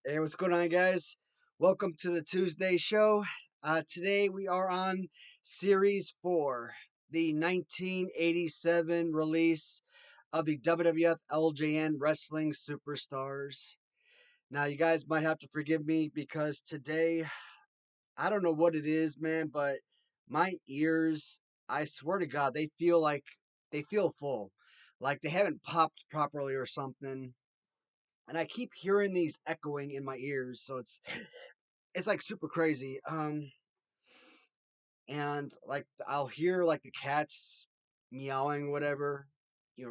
Hey, what's going on, guys? Welcome to the Tuesday show. Today we are on Series 4, the 1987 release of the WWF LJN Wrestling Superstars. Now, you guys might have to forgive me because today, I don't know what it is, man, but my ears, I swear to God, they feel full. Like they haven't popped properly or something, and I keep hearing these echoing in my ears, so it's like super crazy. And like I'll hear like the cats meowing, whatever,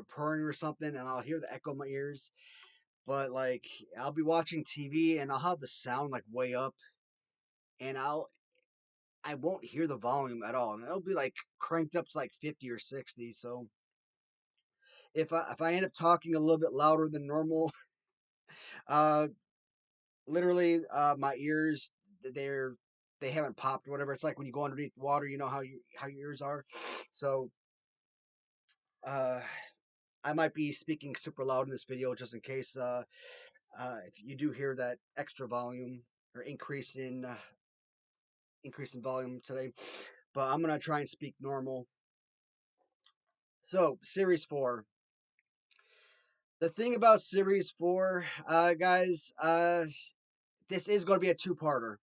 purring or something, and I'll hear the echo in my ears. But like I'll be watching TV and I'll have the sound like way up, and I won't hear the volume at all, and it'll be like cranked up to like 50 or 60. So if I end up talking a little bit louder than normal, uh, literally my ears they're they haven't popped or whatever. It's like when you go underneath water, you know how your ears are. So uh I might be speaking super loud in this video just in case if you do hear that extra volume or increase in volume today. But I'm gonna try and speak normal. So series 4. The thing about series 4, guys, this is going to be a two-parter.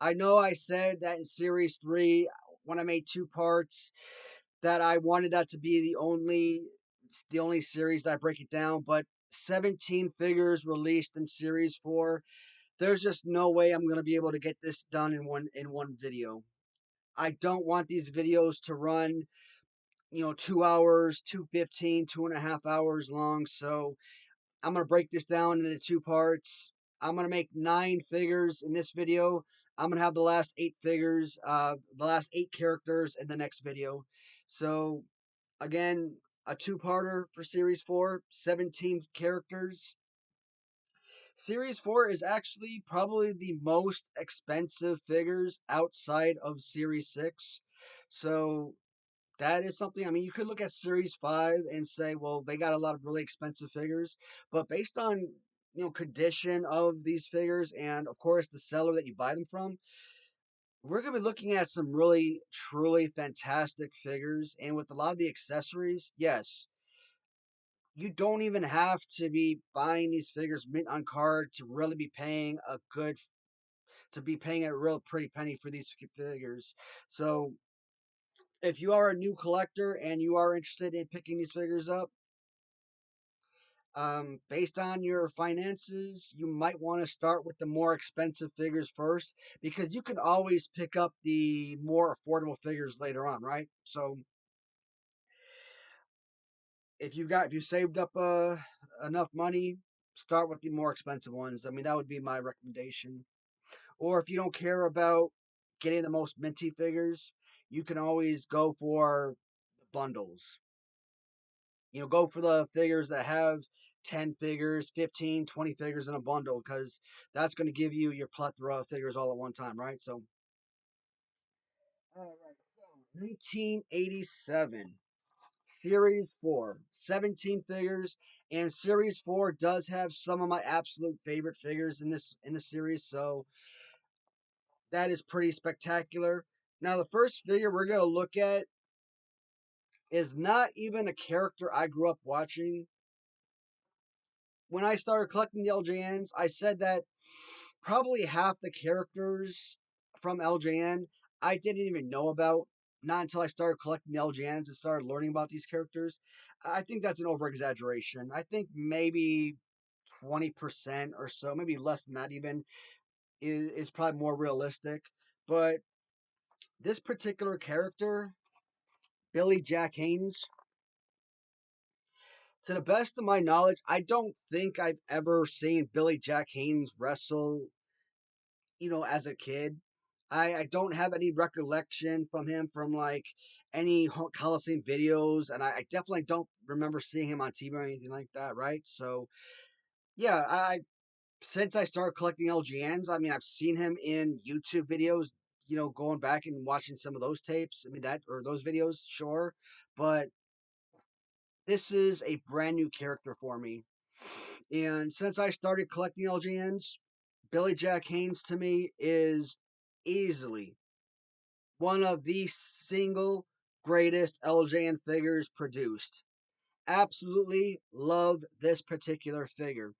I know I said that in series 3 when I made two parts that I wanted that to be the only series that I break it down, but 17 figures released in series 4. There's just no way I'm going to be able to get this done in one video. I don't want these videos to run, 2 hours, 2:15, 2.5 hours long. So I'm going to break this down into two parts. I'm going to make 9 figures in this video. I'm going to have the last 8 figures, the last 8 characters in the next video. So, again, a two-parter for Series 4, 17 characters. Series 4 is actually probably the most expensive figures outside of Series 6. So, that is something. I mean, you could look at Series 5 and say, well, they got a lot of really expensive figures, but based on condition of these figures and of course the seller that you buy them from, we're going to be looking at some really truly fantastic figures. And with a lot of the accessories, yes, you don't even have to be buying these figures mint on card to really be paying a real pretty penny for these figures. So if you are a new collector and you are interested in picking these figures up, based on your finances, you might want to start with the more expensive figures first because you can always pick up the more affordable figures later on, right? So if you saved up enough money, start with the more expensive ones. I mean, that would be my recommendation. Or if you don't care about getting the most minty figures, you can always go for the bundles. Go for the figures that have 10 figures, 15, 20 figures in a bundle because that's going to give you your plethora of figures all at one time, right? So, all right, so 1987. Series 4, 17 figures, and Series 4 does have some of my absolute favorite figures in the series, so that is pretty spectacular. Now, the first figure we're going to look at is not even a character I grew up watching. When I started collecting the LJNs, I said that probably half the characters from LJN I didn't even know about. Not until I started collecting the LJNs and started learning about these characters. I think that's an over exaggeration. I think maybe 20% or so, maybe less than that even, is probably more realistic. But this particular character, Billy Jack Haynes, to the best of my knowledge, I don't think I've ever seen Billy Jack Haynes wrestle, as a kid. I don't have any recollection from him from like any Coliseum videos, and I definitely don't remember seeing him on TV or anything like that, right? So, yeah, since I started collecting LGNs, I mean, I've seen him in YouTube videos, going back and watching some of those tapes. I mean, or those videos, sure. But this is a brand new character for me. And since I started collecting LGNs, Billy Jack Haynes to me is easily one of the single greatest LJN figures produced. Absolutely love this particular figure.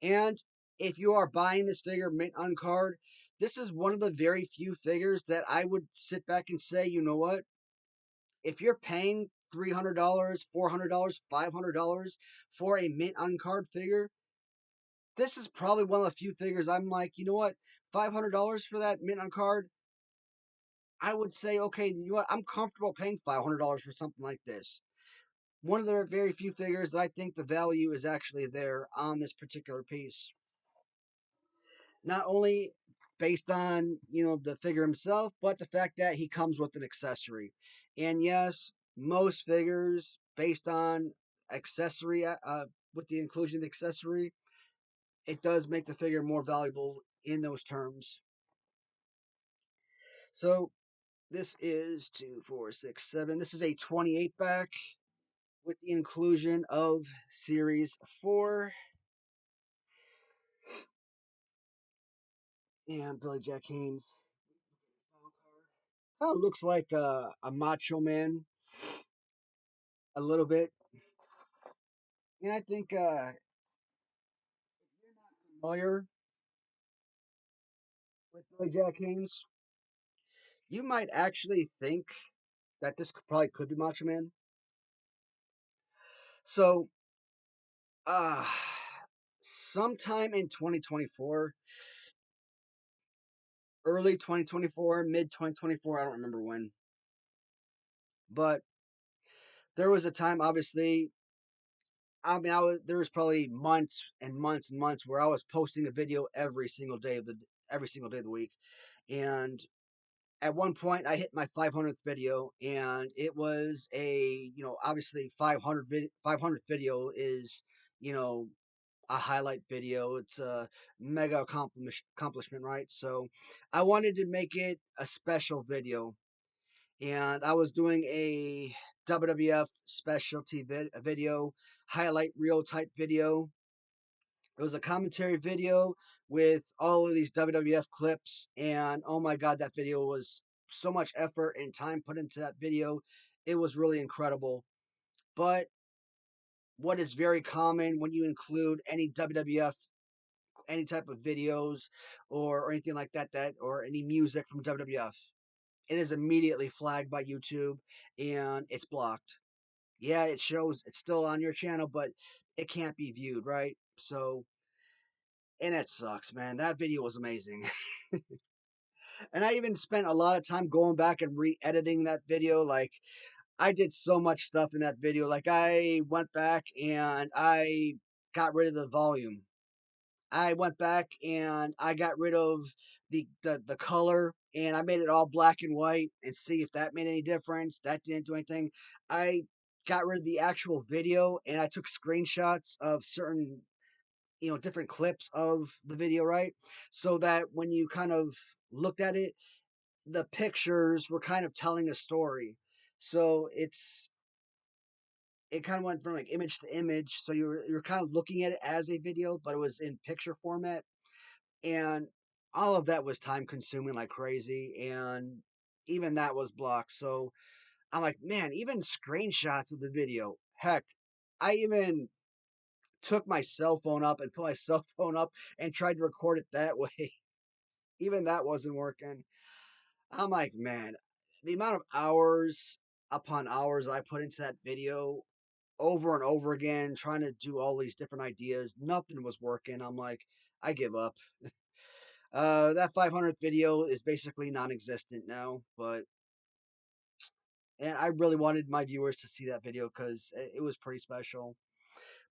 And if you are buying this figure mint on card, this is one of the very few figures that I would sit back and say, you know what? If you're paying $300, $400, $500 for a mint on card figure, this is probably one of the few figures I'm like, you know what? $500 for that mint on card, I would say, okay, you know what? I'm comfortable paying $500 for something like this. One of the very few figures that I think the value is actually there on this particular piece. Not only based on, the figure himself, but the fact that he comes with an accessory. And yes, most figures based on accessory, with the inclusion of the accessory, it does make the figure more valuable in those terms. So this is 2, 4, 6, 7. This is a 28 back with the inclusion of Series 4. And Billy Jack Haynes. Kind of looks like a Macho Man a little bit. And I think familiar with Billy Jack Haynes, you might actually think that this probably could be Macho Man. So, uh, sometime in 2024, early 2024, mid 2024, I don't remember when, but there was a time, obviously, there was probably months and months and months where I was posting a video every single day of the week, and at one point I hit my 500th video, and it was obviously 500th video is, you know, a highlight video. It's a mega accomplishment, right? So I wanted to make it a special video, and I was doing a WWF specialty video, highlight reel type video. It was a commentary video with all of these WWF clips, and oh my god, that video was so much effort and time put into that video. It was really incredible. But what is very common when you include any WWF, any type of videos or anything like that, or any music from WWF, it is immediately flagged by YouTube and it's blocked. Yeah, it shows it's still on your channel, but it can't be viewed, right? So, and it sucks, man. That video was amazing. And I even spent a lot of time going back and re-editing that video. Like, I did so much stuff in that video. Like, I went back and I got rid of the volume. I went back and I got rid of the color, and I made it all black and white and see if that made any difference. That didn't do anything. I got rid of the actual video and I took screenshots of certain, different clips of the video, right? So that when you kind of looked at it, the pictures were kind of telling a story. So it kind of went from like image to image. So you're kind of looking at it as a video, but it was in picture format. And all of that was time consuming like crazy. And even that was blocked. So I'm like, man, even screenshots of the video. Heck, I even took my cell phone up and put my cell phone up and tried to record it that way. Even that wasn't working. I'm like, man, the amount of hours upon hours I put into that video over and over again, trying to do all these different ideas, nothing was working. I'm like, I give up. That 500th video is basically non-existent now, but and I really wanted my viewers to see that video because it was pretty special.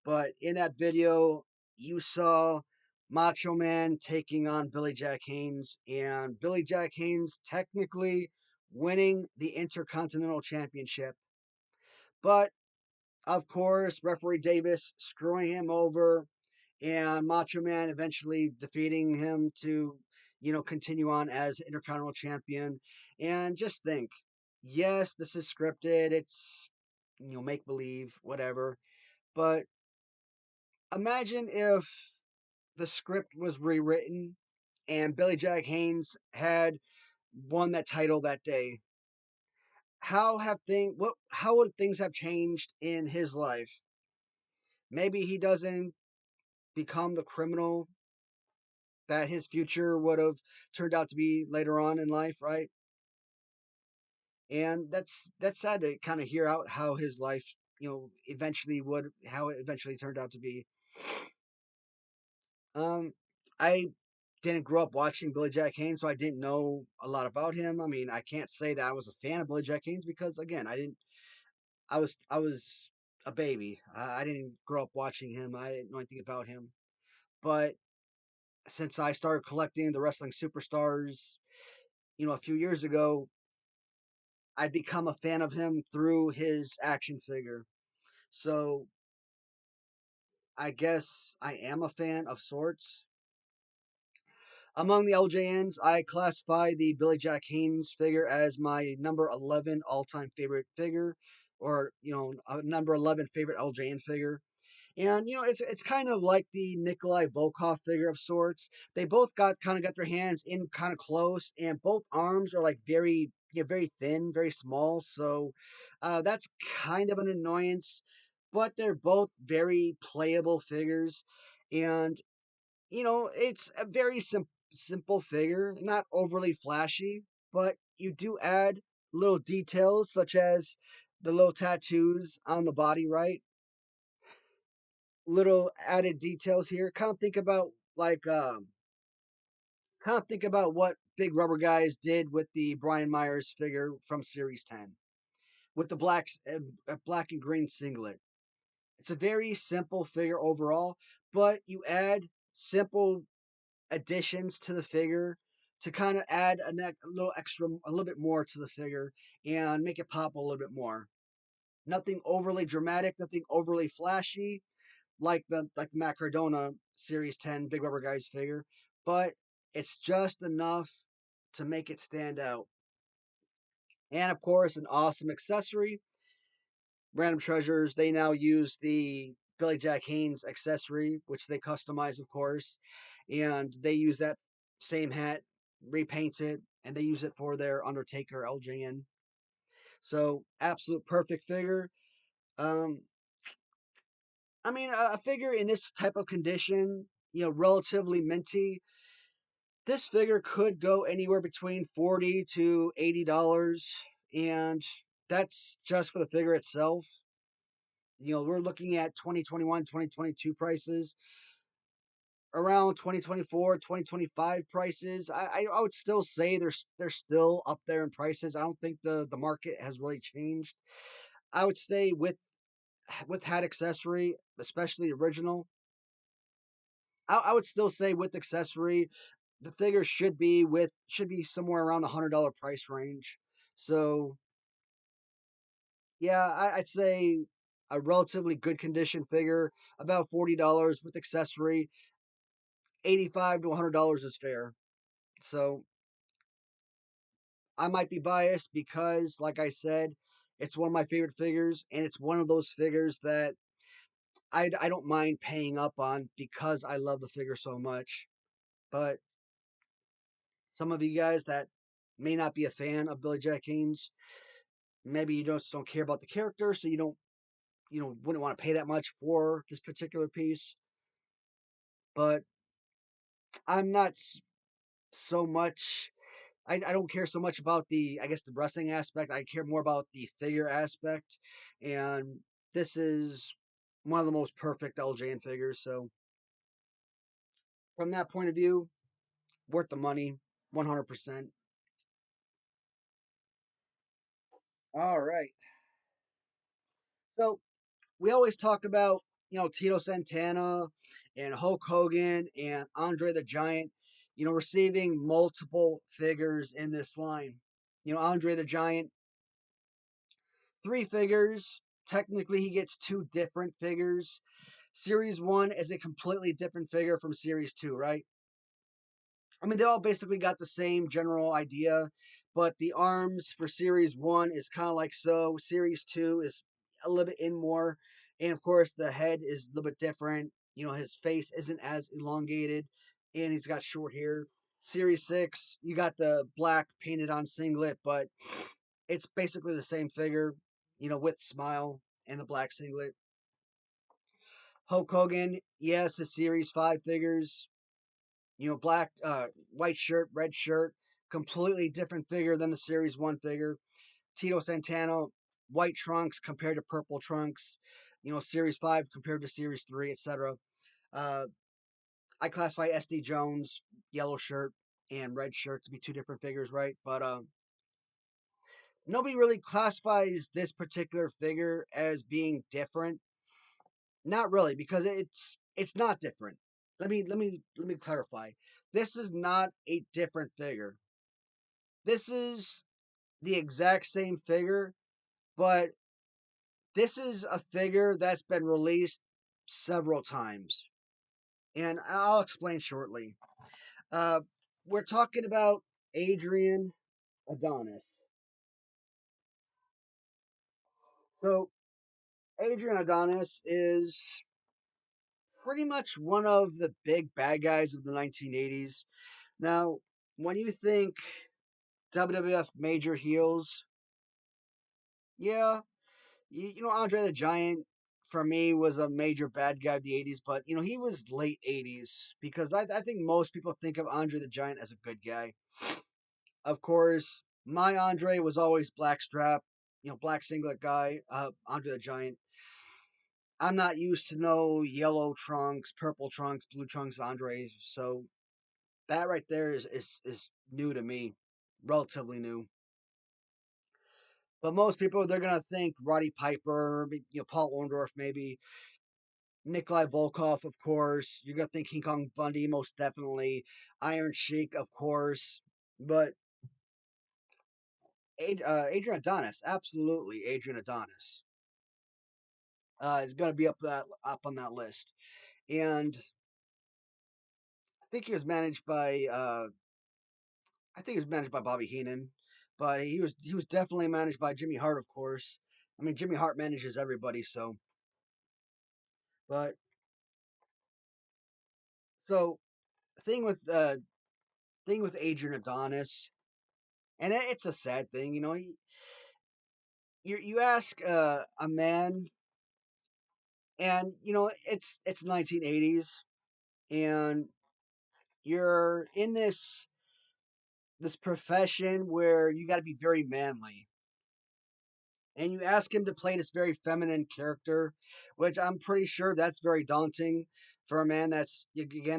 But in that video, you saw Macho Man taking on Billy Jack Haynes, and Billy Jack Haynes technically winning the Intercontinental Championship. But of course, referee Davis screwing him over, and Macho Man eventually defeating him to, continue on as Intercontinental Champion. And just think, yes, this is scripted. It's, make believe, whatever. But imagine if the script was rewritten and Billy Jack Haynes had won that title that day. How would things have changed in his life? Maybe he doesn't become the criminal that his future would have turned out to be later on in life, right? And that's sad to kind of hear out how his life, eventually would how it eventually turned out to be. I didn't grow up watching Billy Jack Haynes, so I didn't know a lot about him. I mean, I can't say that I was a fan of Billy Jack Haynes because again, I didn't. I was a baby. I didn't grow up watching him. I didn't know anything about him. But since I started collecting the wrestling superstars, a few years ago, I'd become a fan of him through his action figure. So I guess I am a fan of sorts. Among the LJNs, I classify the Billy Jack Haynes figure as my number 11 all time favorite figure, or, a number 11 favorite LJN figure. And it's kind of like the Nikolai Volkov figure of sorts. They both got their hands in kind of close, and both arms are like very thin, very small. So that's kind of an annoyance. But they're both very playable figures, and it's a very simple figure, not overly flashy, but you do add little details such as the little tattoos on the body, right? Little added details here. Kind of think about what Big Rubber Guys did with the Brian Myers figure from Series 10 with the black and green singlet. It's a very simple figure overall, but you add simple additions to the figure to kind of add a little bit more to the figure and make it pop a little bit more. Nothing overly dramatic, nothing overly flashy, like the Matt Cardona Series 10 Big Rubber Guys figure, but it's just enough to make it stand out. And of course, an awesome accessory. Random Treasures, they now use the Billy Jack Haynes accessory, which they customize, of course, and they use that same hat, repaints it, and they use it for their Undertaker LJN. So, absolute perfect figure. Um, I mean, a figure in this type of condition, relatively minty. This figure could go anywhere between $40 to $80, and that's just for the figure itself. We're looking at 2021, 2022 prices. Around 2024, 2025 prices, I would still say they're still up there in prices. I don't think the market has really changed. I would say with hat accessory, especially the original, I would still say with accessory, the figure should be somewhere around $100 price range. So yeah, I'd say a relatively good condition figure, about $40 with accessory, 85 to $100 is fair. So I might be biased because, like I said, it's one of my favorite figures, and it's one of those figures that I don't mind paying up on because I love the figure so much. But some of you guys that may not be a fan of Billy Jack Haynes, maybe you just don't care about the character, so wouldn't want to pay that much for this particular piece. But I'm not so much. I don't care so much about I guess the wrestling aspect. I care more about the figure aspect, and this is one of the most perfect LJN figures. So from that point of view, worth the money, 100%. All right. So we always talk about Tito Santana and Hulk Hogan and Andre the Giant, receiving multiple figures in this line. Andre the Giant, three figures. Technically, he gets two different figures. Series 1 is a completely different figure from Series 2, right? I mean, they all basically got the same general idea, but the arms for Series 1 is kind of like so. Series 2 is a little bit in more. And of course, the head is a little bit different. His face isn't as elongated, and he's got short hair. Series 6, you got the black painted on singlet, but it's basically the same figure, with smile and the black singlet. Hulk Hogan, yes, the Series 5 figures, black, white shirt, red shirt, completely different figure than the Series 1 figure. Tito Santana, white trunks compared to purple trunks, Series 5 compared to Series 3, etc. Uh, I classify SD Jones, yellow shirt, and red shirt to be two different figures, right? But nobody really classifies this particular figure as being different. Not really, because it's not different. Let me clarify. This is not a different figure. This is the exact same figure, but this is a figure that's been released several times, and I'll explain shortly. Uh, we're talking about Adrian Adonis. So Adrian Adonis is pretty much one of the big bad guys of the 1980s. Now, when you think WWF major heels, yeah, Andre the Giant for me was a major bad guy of the 80s, but he was late 80s because I think most people think of Andre the Giant as a good guy. Of course, my Andre was always black strap, black singlet guy, Andre the Giant. I'm not used to no yellow trunks, purple trunks, blue trunks, Andre. So that right there is new to me, relatively new. But most people they're gonna think Roddy Piper, Paul Orndorff, maybe Nikolai Volkov, of course. You're gonna think King Kong Bundy, most definitely. Iron Sheik, of course. But Adrian Adonis, absolutely Adrian Adonis, is gonna be up on that list. And I think he was managed by I think he was managed by Bobby Heenan, but he was definitely managed by Jimmy Hart, of course. I mean, Jimmy Hart manages everybody, so. But so thing with uh thing with Adrian Adonis, and it's a sad thing, you ask a man, and it's 1980s, and you're in this profession where you got to be very manly, and you ask him to play this very feminine character, which I'm pretty sure that's very daunting for a man that's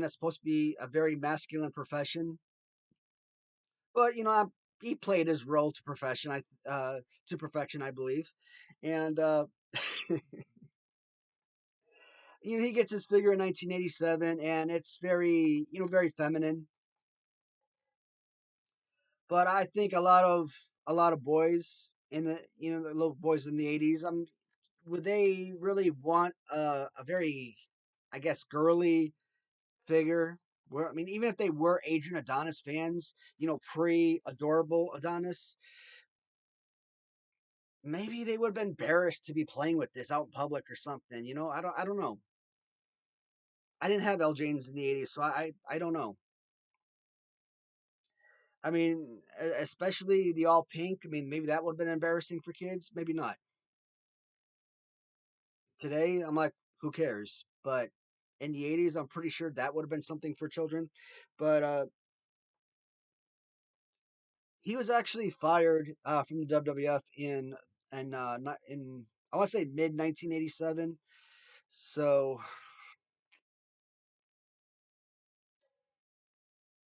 supposed to be a very masculine profession. But he played his role to perfection. To perfection, I believe, and he gets his figure in 1987, and it's very feminine. But I think a lot of boys in the little boys in the 80s, would they really want a very, I guess, girly figure? Where I mean, even if they were Adrian Adonis fans, pre adorable Adonis, maybe they would have been embarrassed to be playing with this out in public or something. I don't know. I didn't have LJNs in the 80s, so I don't know. I mean, especially the all pink. I mean, maybe that would have been embarrassing for kids. Maybe not. Today, I'm like, who cares? But in the 80s, I'm pretty sure that would have been something for children. But he was actually fired from the WWF not in I want to say mid 1987. So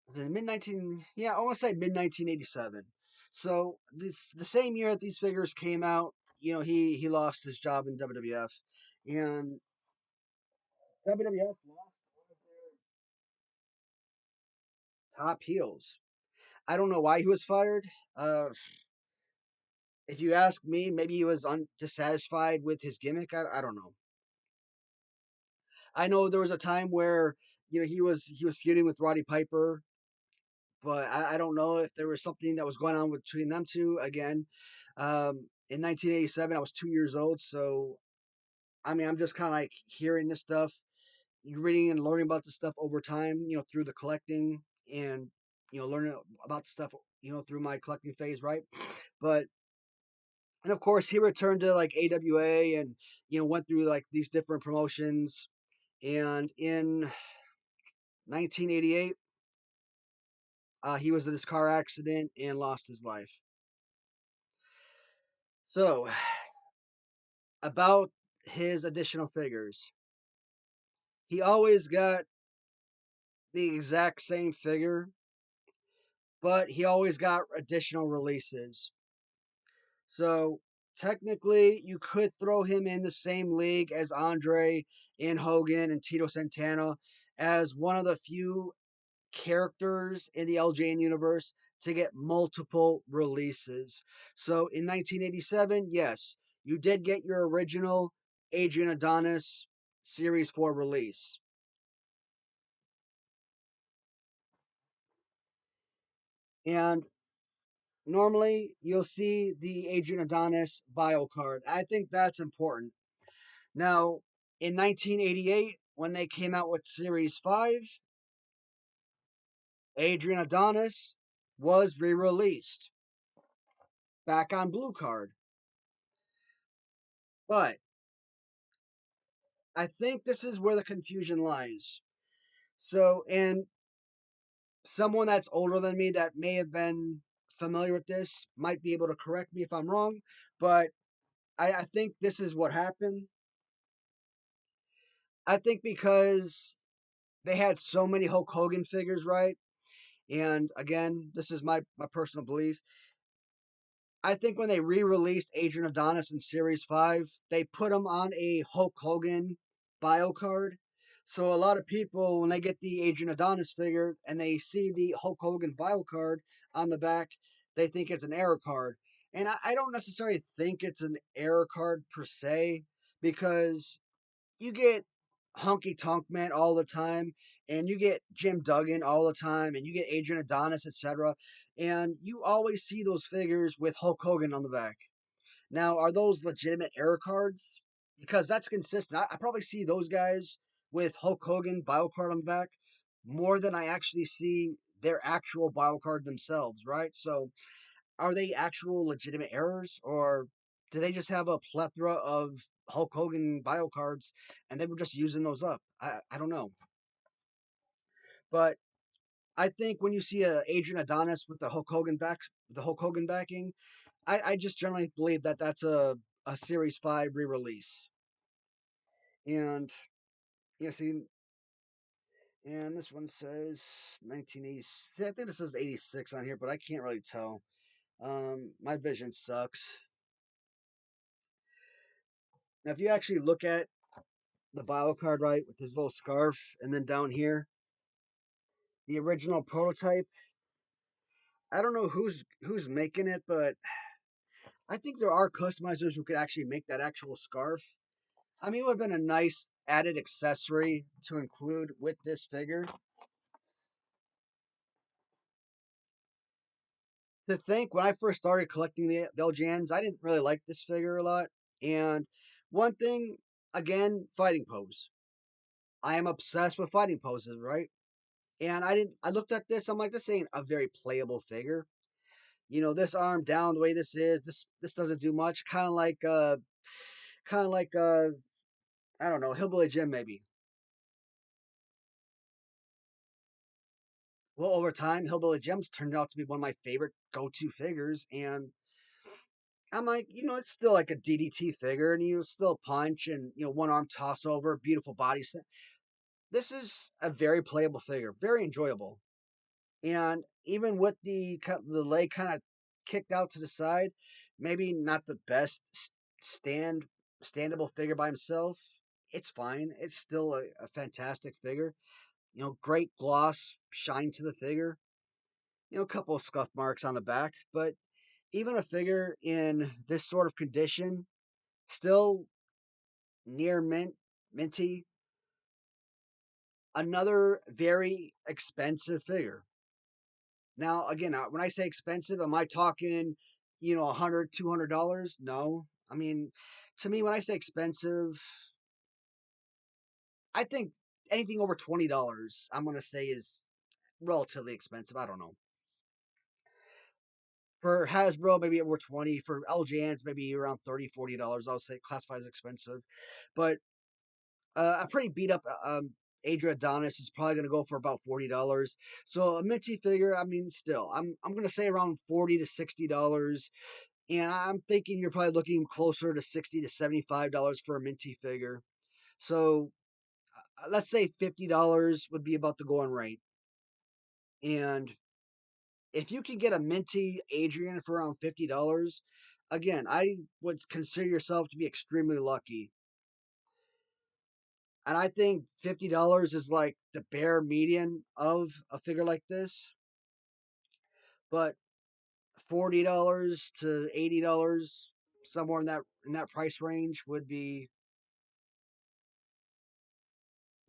was it mid 19? Yeah, I want to say mid 1987. So this the same year that these figures came out, he lost his job in WWF, and WWF lost one of their top heels. I don't know why he was fired. Uh, if you ask me, maybe he was dissatisfied with his gimmick. I don't know. I know there was a time where he was feuding with Roddy Piper, but I don't know if there was something that was going on between them two. Again, in 1987, I was 2 years old, so I mean, I'm just kind of like hearing this stuff, reading and learning about this stuff over time, through the collecting, and learning about the stuff, through my collecting phase, right? But and of course, he returned to like AWA and went through like these different promotions. And in 1988, he was in this car accident and lost his life. So, about his additional figures, he always got the exact same figure, but he always got additional releases. So technically, you could throw him in the same league as Andre and Hogan and Tito Santana as one of the few characters in the LJN universe to get multiple releases. So in 1987, yes, you did get your original Adrian Adonis Series 4 release. And normally you'll see the Adrian Adonis bio card. I think that's important. Now, in 1988, when they came out with Series 5, Adrian Adonis was re released back on Blue Card. But I think this is where the confusion lies. So, and someone that's older than me that may have been familiar with this might be able to correct me if I'm wrong, but I think this is what happened. I think because they had so many Hulk Hogan figures, right? And again, this is my personal belief. I think when they re-released Adrian Adonis in Series 5, they put him on a Hulk Hogan bio card. So a lot of people, when they get the Adrian Adonis figure and they see the Hulk Hogan bio card on the back, they think it's an error card. And I don't necessarily think it's an error card per se, because you get Honky Tonk Man all the time, and you get Jim Duggan all the time, and you get Adrian Adonis, etc. And you always see those figures with Hulk Hogan on the back. Now, are those legitimate error cards? Because that's consistent. I probably see those guys with Hulk Hogan bio card on the back more than I actually see their actual bio card themselves, right? So are they actual legitimate errors, or do they just have a plethora of Hulk Hogan bio cards and they were just using those up? I don't know. But I think when you see a Adrian Adonis with the Hulk Hogan backing, I just generally believe that that's a Series 5 re-release. And you see, and this one says 1986. I think this says 86 on here, but I can't really tell. My vision sucks. Now, if you actually look at the bio card, right, with his little scarf, and then down here, the original prototype. I don't know who's making it, but I think there are customizers who could actually make that actual scarf. I mean, it would have been a nice added accessory to include with this figure. To think, when I first started collecting the LJNs, I didn't really like this figure a lot. And one thing, again, fighting pose. I am obsessed with fighting poses, right? And I looked at this, I'm like, this ain't a very playable figure. This arm down the way this doesn't do much. Kind of like I don't know, Hillbilly Jim maybe. Well, over time, Hillbilly Jim's turned out to be one of my favorite go-to figures, and I'm like, it's still like a DDT figure, and you still punch and one arm toss over, beautiful body set. This is a very playable figure, very enjoyable, and even with the leg kind of kicked out to the side, maybe not the best stand standable figure by himself. It's fine. It's still a fantastic figure. Great gloss, shine to the figure. A couple of scuff marks on the back, but even a figure in this sort of condition, still near minty. Another very expensive figure. Now, again, when I say expensive, am I talking, $100, $200? No. I mean, to me, when I say expensive, I think anything over $20, I'm gonna say is relatively expensive. I don't know. For Hasbro, maybe over 20. For LJNs, maybe around $30, $40. I'll say classifies expensive. But a pretty beat up Adria Adonis is probably going to go for about $40. So a minty figure, I mean, still, I'm going to say around $40 to $60. And I'm thinking you're probably looking closer to $60 to $75 for a minty figure. So let's say $50 would be about the going rate. And if you can get a minty Adrian for around $50, again, I would consider yourself to be extremely lucky. And I think $50 is like the bare median of a figure like this. But $40 to $80, somewhere in that price range would be,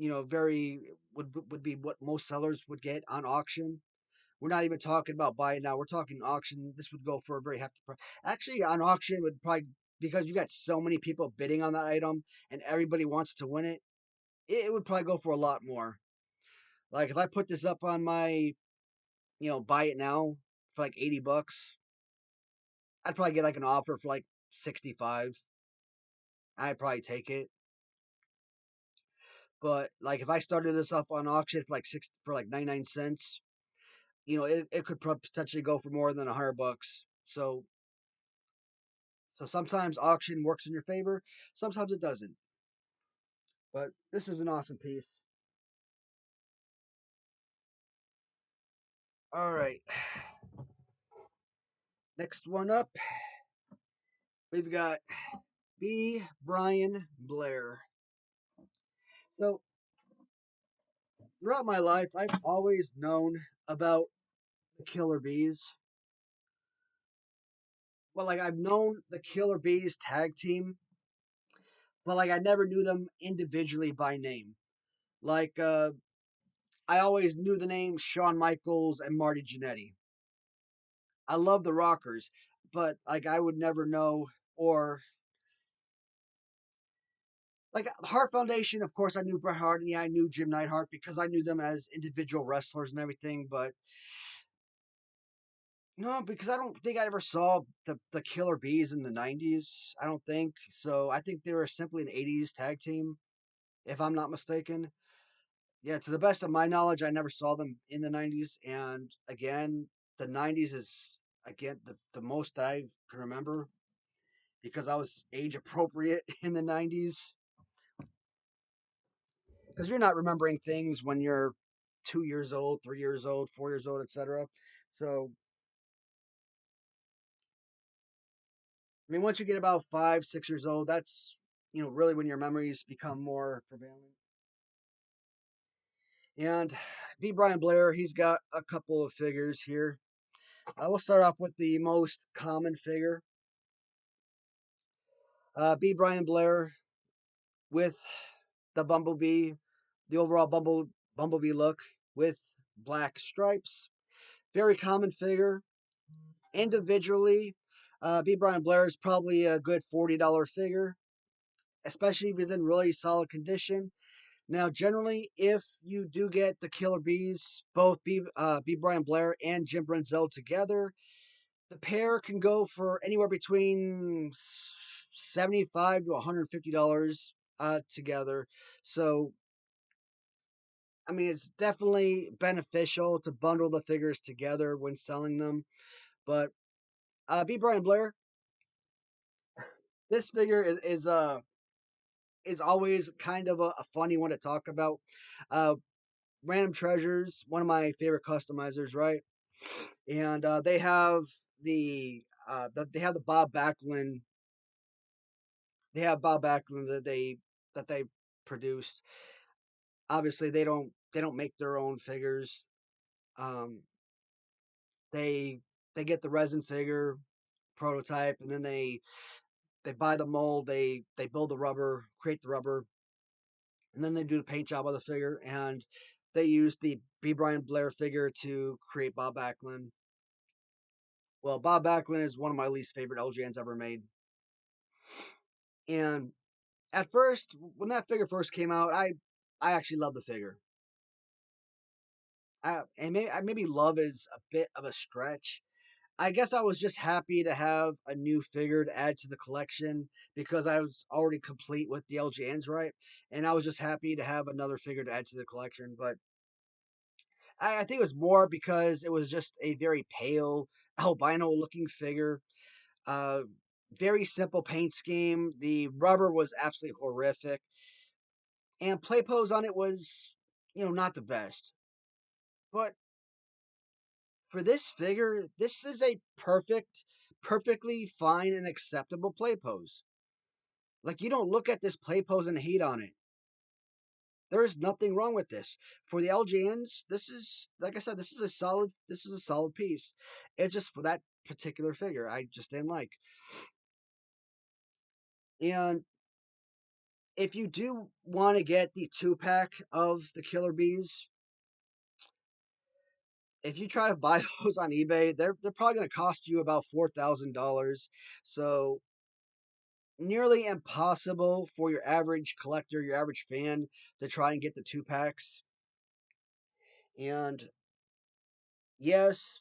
very would be what most sellers would get on auction. We're not even talking about buying now. We're talking auction. This would go for a very hefty price. Actually, on auction would probably, because you got so many people bidding on that item and everybody wants to win it, it would probably go for a lot more. Like if I put this up on my, buy it now for like $80, I'd probably get like an offer for like 65. I'd probably take it. But like if I started this up on auction for like 99 cents, it could potentially go for more than $100. So sometimes auction works in your favor, sometimes it doesn't. But this is an awesome piece. All right. Next one up, we've got B. Brian Blair. So throughout my life, I've always known about the Killer Bees. Well, like I've known the Killer Bees tag team, but like I never knew them individually by name. Like I always knew the names Shawn Michaels and Marty Jannetty. I love the Rockers, but like I would never know, or like Hart Foundation. Of course, I knew Bret Hart, and yeah, I knew Jim Neidhart because I knew them as individual wrestlers and everything. But no, because I don't think I ever saw the Killer Bees in the '90s. I don't think so. I think they were simply an '80s tag team, if I'm not mistaken. Yeah, to the best of my knowledge, I never saw them in the '90s. And again, the '90s is again the most that I can remember because I was age appropriate in the '90s. Because you're not remembering things when you're 2 years old, 3 years old, 4 years old, etc. So, I mean, once you get about 5, 6 years old, that's really when your memories become more prevalent. And B. Brian Blair, he's got a couple of figures here. I will start off with the most common figure. B. Brian Blair with the Bumblebee, the overall Bumblebee look with black stripes. Very common figure. Individually, B. Brian Blair is probably a good $40 figure, especially if he's in really solid condition. Now, generally, if you do get the Killer Bees, both B. Brian Blair and Jim Brunzell together, the pair can go for anywhere between $75 to $150 together. So, I mean, it's definitely beneficial to bundle the figures together when selling them. But B. Brian Blair, this figure is always kind of a funny one to talk about. Uh, Random Treasures, one of my favorite customizers, right? And they have they have the Bob Backlund. They have Bob Backlund that they produced. Obviously, they don't make their own figures. Um, they they get the resin figure prototype, and then they buy the mold. They build the rubber, create the rubber, and then they do the paint job on the figure. And they use the B. Brian Blair figure to create Bob Backlund. Well, Bob Backlund is one of my least favorite LJNs ever made. And at first, when that figure first came out, I actually loved the figure. And maybe love is a bit of a stretch. I guess I was just happy to have a new figure to add to the collection because I was already complete with the LJNs, right? And I was just happy to have another figure to add to the collection. But I think it was more because it was just a very pale, albino looking figure. Uh, very simple paint scheme. The rubber was absolutely horrific. And play pose on it was, not the best. But for this figure, this is a perfectly fine and acceptable play pose. Like, you don't look at this play pose and hate on it. There is nothing wrong with this. For the LGNs, this is, like I said, this is a solid piece. It's just for that particular figure I just didn't like. And if you do want to get the 2-pack of the Killer Bees, if you try to buy those on eBay, they're probably going to cost you about $4,000. So nearly impossible for your average collector, your average fan, to try and get the 2-packs. And yes,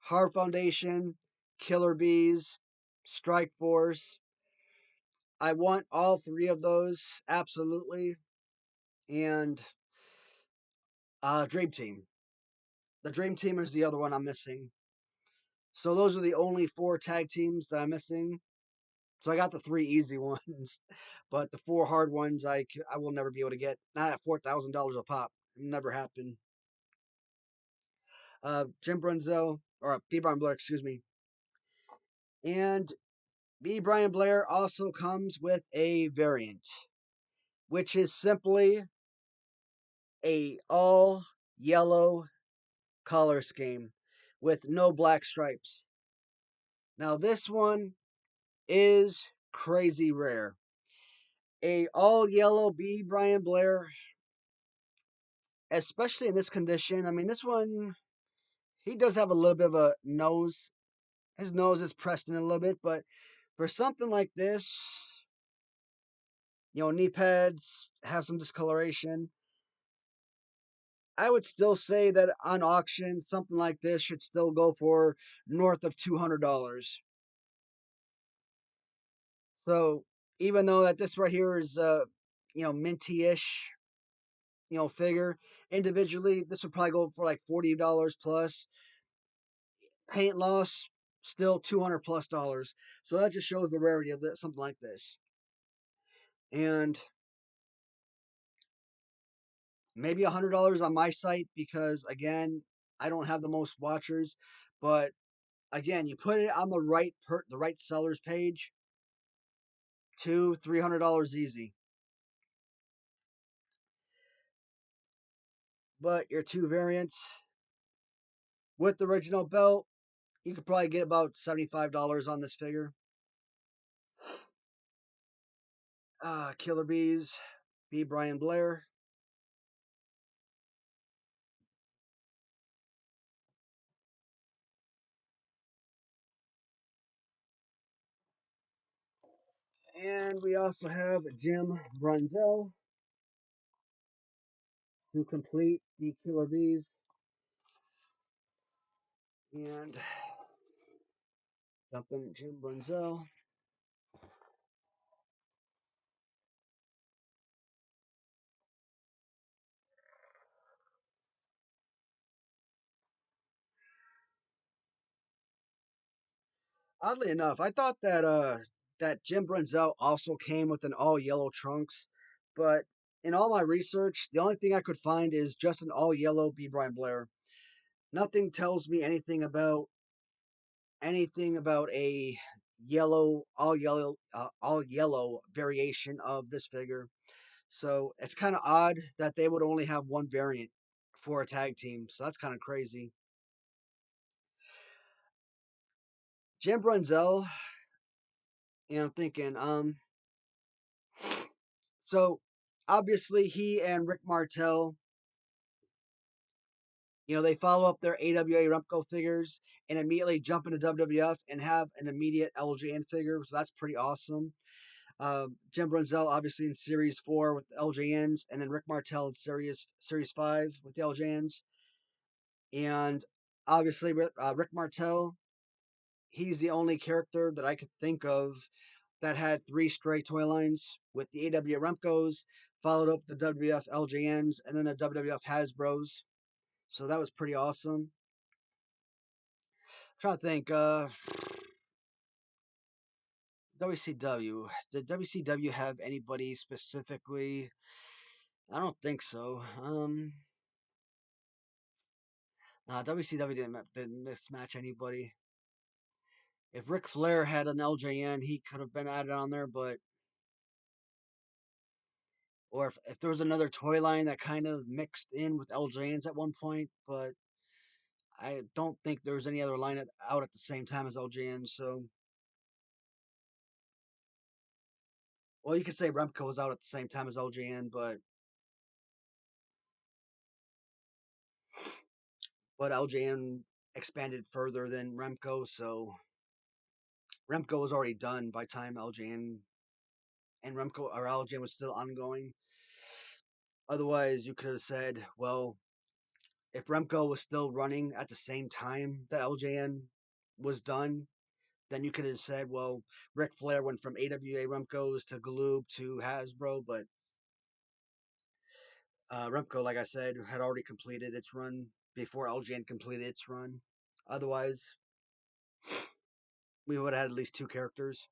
Hard Foundation, Killer Bees, Strike Force. I want all three of those, absolutely. And Dream Team. The Dream Team is the other one I'm missing. So those are the only 4 tag teams that I'm missing. So I got the 3 easy ones, but the 4 hard ones I will never be able to get. Not at $4,000 a pop. Never happen. Jim Brunzel or B. Brian Blair, excuse me, and B. Brian Blair also comes with a variant, which is simply a all yellow color scheme with no black stripes. Now this one is crazy rare. A all yellow B. Brian Blair, especially in this condition. I mean, this one, he does have a little bit of a nose. His nose is pressed in a little bit, but for something like this, knee pads have some discoloration. I would still say that on auction, something like this should still go for north of $200. So even though that this right here is, minty-ish, figure individually, this would probably go for like $40 plus. Paint loss, still $200 plus. So that just shows the rarity of something like this. And maybe $100 on my site because again, I don't have the most watchers, but again, you put it on the right seller's page, $300 easy. But your 2 variants with the original belt, you could probably get about $75 on this figure. Killer Bees, B. Brian Blair. And we also have Jim Brunzel to complete the Killer Bees. And dumping Jim Brunzel. Oddly enough, I thought that Jim Brunzel also came with an all yellow trunks, but in all my research, the only thing I could find is just an all yellow B. Brian Blair. Nothing tells me anything about a all yellow variation of this figure. So it's kind of odd that they would only have one variant for a tag team. So that's kind of crazy. Jim Brunzel, I'm thinking, so obviously he and Rick Martel, they follow up their AWA Remco figures and immediately jump into WWF and have an immediate LJN figure. So that's pretty awesome. Jim Brunzel obviously in Series 4 with the LJNs, and then Rick Martel in Series 5 with the LJNs. And obviously, Rick Martel, he's the only character that I could think of that had three straight toy lines with the AW Remcos, followed up the WWF LJNs, and then the WWF Hasbros. So that was pretty awesome. I'm trying to think, WCW. Did WCW have anybody specifically? I don't think so. WCW didn't mismatch anybody. If Ric Flair had an LJN, he could have been added on there, but or if there was another toy line that kind of mixed in with LJNs at one point, but I don't think there was any other line out at the same time as LJNs. So, well, you could say Remco was out at the same time as LJN, but LJN expanded further than Remco, so Remco was already done by time LJN and Remco or LJN was still ongoing. Otherwise, you could have said, well, if Remco was still running at the same time that LJN was done, then you could have said, well, Ric Flair went from AWA Remco's to Galoob to Hasbro, but Remco, like I said, had already completed its run before LJN completed its run. Otherwise, we would have had at least two characters.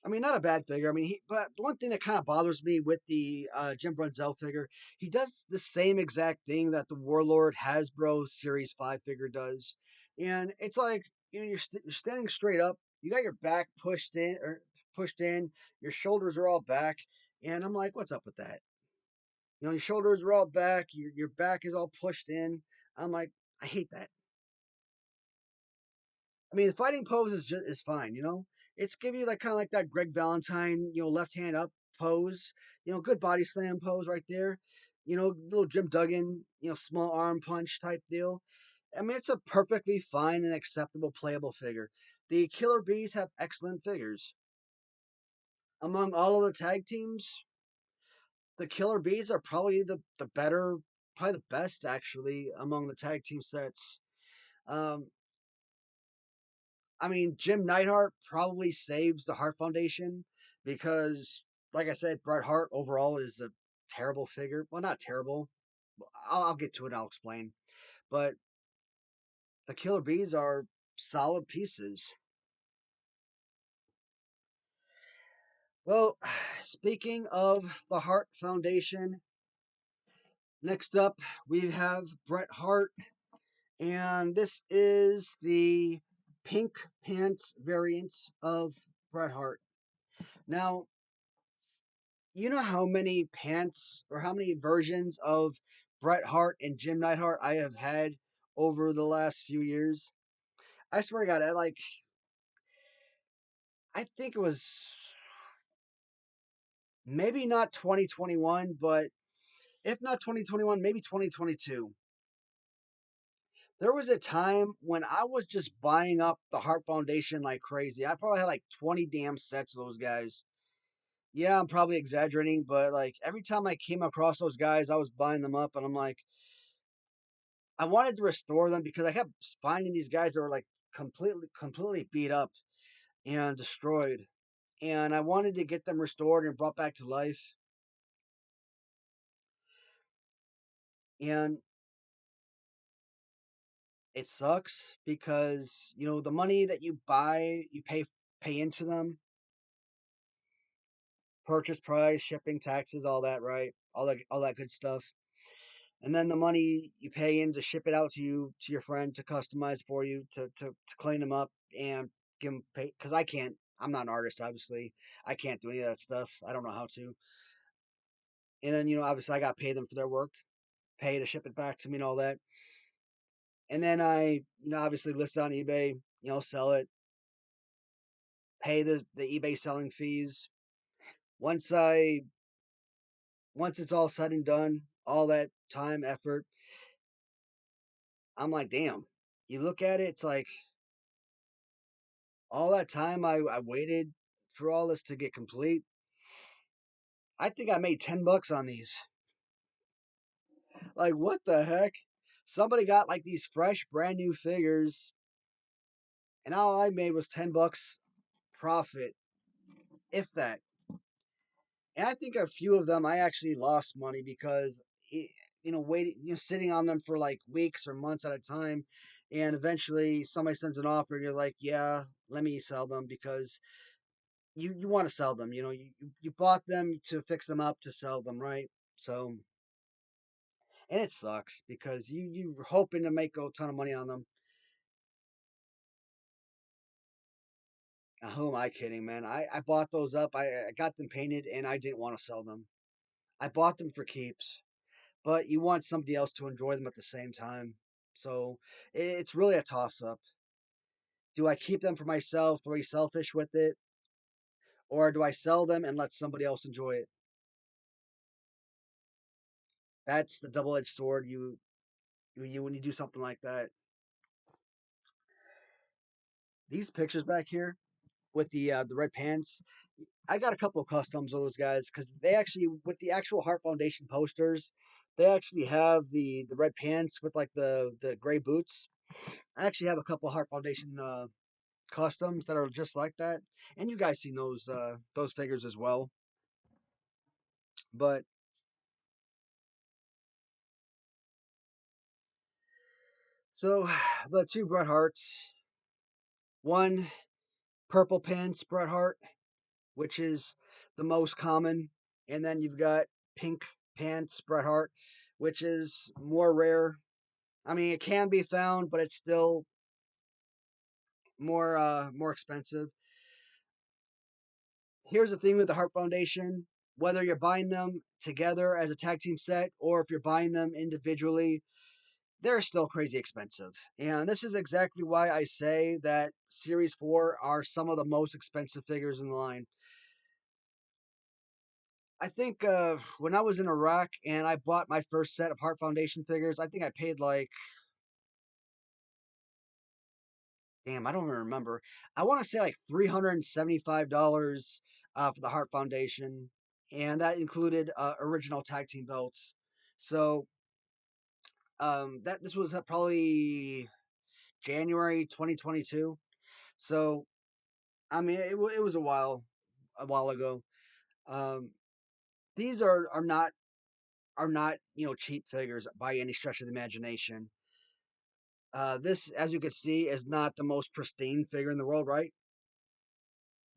I mean, not a bad figure. I mean, but the one thing that kind of bothers me with the Jim Brunzell figure, he does the same exact thing that the Warlord Hasbro Series 5 figure does. And it's like, you're standing straight up, you got your back pushed in, your shoulders are all back. And I'm like, what's up with that? Your shoulders are all back, your back is all pushed in. I'm like, I hate that. I mean, the fighting pose is fine. It's give you like kind of like that Greg Valentine, left hand up pose. Good body slam pose right there. Little Jim Duggan, small arm punch type deal. I mean, it's a perfectly fine and acceptable playable figure. The Killer Bees have excellent figures. Among all of the tag teams, the Killer Bees are probably the better, probably the best actually among the tag team sets. Um, I mean, Jim Neidhart probably saves the Hart Foundation because, like I said, Bret Hart overall is a terrible figure. Well, not terrible. I'll get to it. I'll explain. But the Killer Bees are solid pieces. Well, speaking of the Hart Foundation, next up we have Bret Hart, and this is the pink pants variant of Bret Hart. Now, you know how many pants or how many versions of Bret Hart and Jim Neidhart I have had over the last few years? I swear to God, I think it was maybe not 2021, but if not 2021, maybe 2022. There was a time when I was just buying up the Hart Foundation like crazy. I probably had like 20 damn sets of those guys. Yeah, I'm probably exaggerating, but like every time I came across those guys, I was buying them up, and I'm like, I wanted to restore them because I kept finding these guys that were like completely beat up and destroyed, and I wanted to get them restored and brought back to life. And it sucks because the money that you buy, you pay into them, purchase price, shipping, taxes, all that, right? All that good stuff. And then the money you pay in to ship it out to your friend to customize for you to clean them up and give them pay because I'm not an artist, obviously. I can't do any of that stuff. I don't know how to. And then obviously I got to pay them for their work, pay to ship it back to me and all that. And then I obviously list it on eBay, sell it, pay the eBay selling fees. Once I once it's all said and done, all that time, effort, I'm like, damn. You look at it, it's like all that time I waited for all this to get complete. I think I made $10 on these. Like, what the heck? Somebody got like these fresh, brand new figures, and all I made was $10 profit, if that. And I think a few of them I actually lost money because waiting, sitting on them for like weeks or months at a time, and eventually somebody sends an offer, and you're like, yeah, let me sell them because you want to sell them. You bought them to fix them up to sell them, right? So, and it sucks because you're hoping to make a ton of money on them. Now, who am I kidding, man? I bought those up. I got them painted, and I didn't want to sell them. I bought them for keeps, but you want somebody else to enjoy them at the same time. So it's really a toss up. Do I keep them for myself, be selfish with it, or do I sell them and let somebody else enjoy it? That's the double edged sword. You when you do something like that. These pictures back here with the red pants, I got a couple of customs of those guys because they actually with the actual Heart Foundation posters, they actually have the red pants with like the gray boots. I actually have a couple of Heart Foundation customs that are just like that, and you guys seen those figures as well. But so the two Bret Harts, one purple pants Bret Hart, which is the most common, and then you've got pink pants Bret Hart, which is more rare. I mean, it can be found, but it's still more expensive. Here's the thing with the Heart Foundation: whether you're buying them together as a tag team set or if you're buying them individually, they're still crazy expensive. And this is exactly why I say that Series 4 are some of the most expensive figures in the line. I think when I was in Iraq and I bought my first set of Heart Foundation figures, I think I paid like, damn, I don't even remember. I want to say like $375 for the Heart Foundation. And that included original tag team belts. So that this was probably January 2022. So I mean, it was a while ago. Um, these are not cheap figures by any stretch of the imagination. This, as you can see, is not the most pristine figure in the world, right?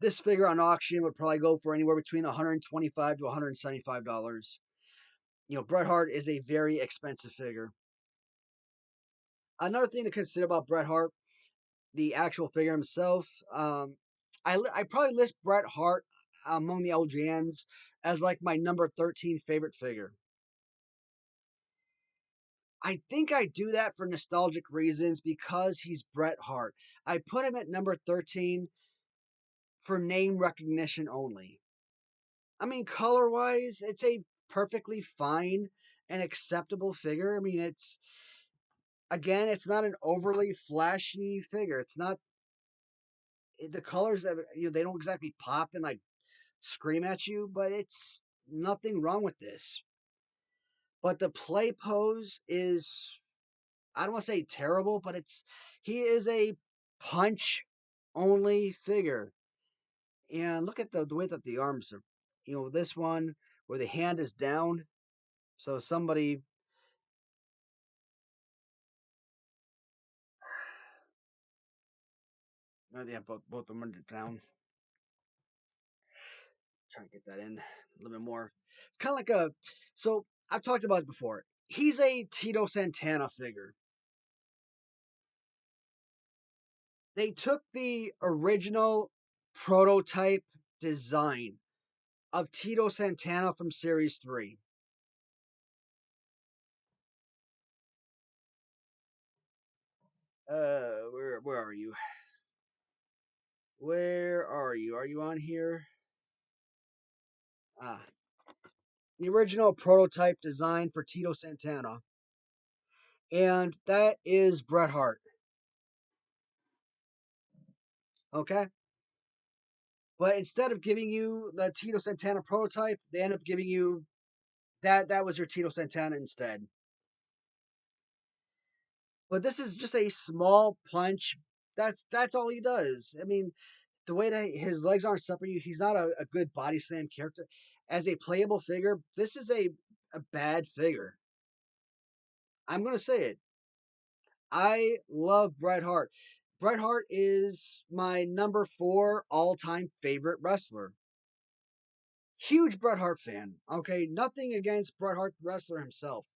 This figure on auction would probably go for anywhere between $125 to $175. Bret Hart is a very expensive figure. Another thing to consider about Bret Hart, the actual figure himself, I probably list Bret Hart among the LJNs as like my number 13 favorite figure. I think I do that for nostalgic reasons because he's Bret Hart. I put him at number 13 for name recognition only. I mean, color wise, it's a perfectly fine and acceptable figure. I mean, it's not an overly flashy figure. It's not the colors that they don't exactly pop and like scream at you, but it's nothing wrong with this. But the play pose is, I don't want to say terrible, but he is a punch only figure. And look at the way that the arms are. This one where the hand is down. So somebody, no, they have both of them are down. Trying to get that in a little bit more. It's kind of like so I've talked about it before. He's a Tito Santana figure. They took the original prototype design of Tito Santana from Series 3. Where are you? Where are you? Are you on here? Ah, the original prototype design for Tito Santana, and that is Bret Hart. Okay, but instead of giving you the Tito Santana prototype, they end up giving you that was your Tito Santana instead. But this is just a small punch. That's all he does. I mean, the way that his legs aren't separated, he's not a good body slam character. As a playable figure, this is a bad figure. I'm gonna say it. I love Bret Hart. Bret Hart is my number 4 all-time favorite wrestler. Huge Bret Hart fan. Okay, nothing against Bret Hart, the wrestler himself.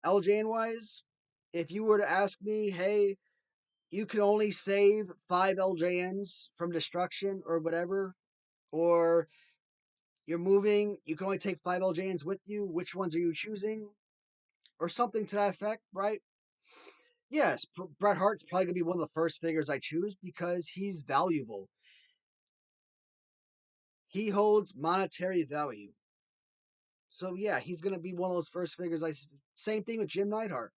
LJN wise, if you were to ask me, hey, you can only save 5 LJNs from destruction or whatever, or you're moving, you can only take 5 LJNs with you, which ones are you choosing? Or something to that effect, right? Yes, Bret Hart's probably going to be one of the first figures I choose because he's valuable. He holds monetary value. So yeah, he's going to be one of those first figures. Same thing with Jim Neidhart.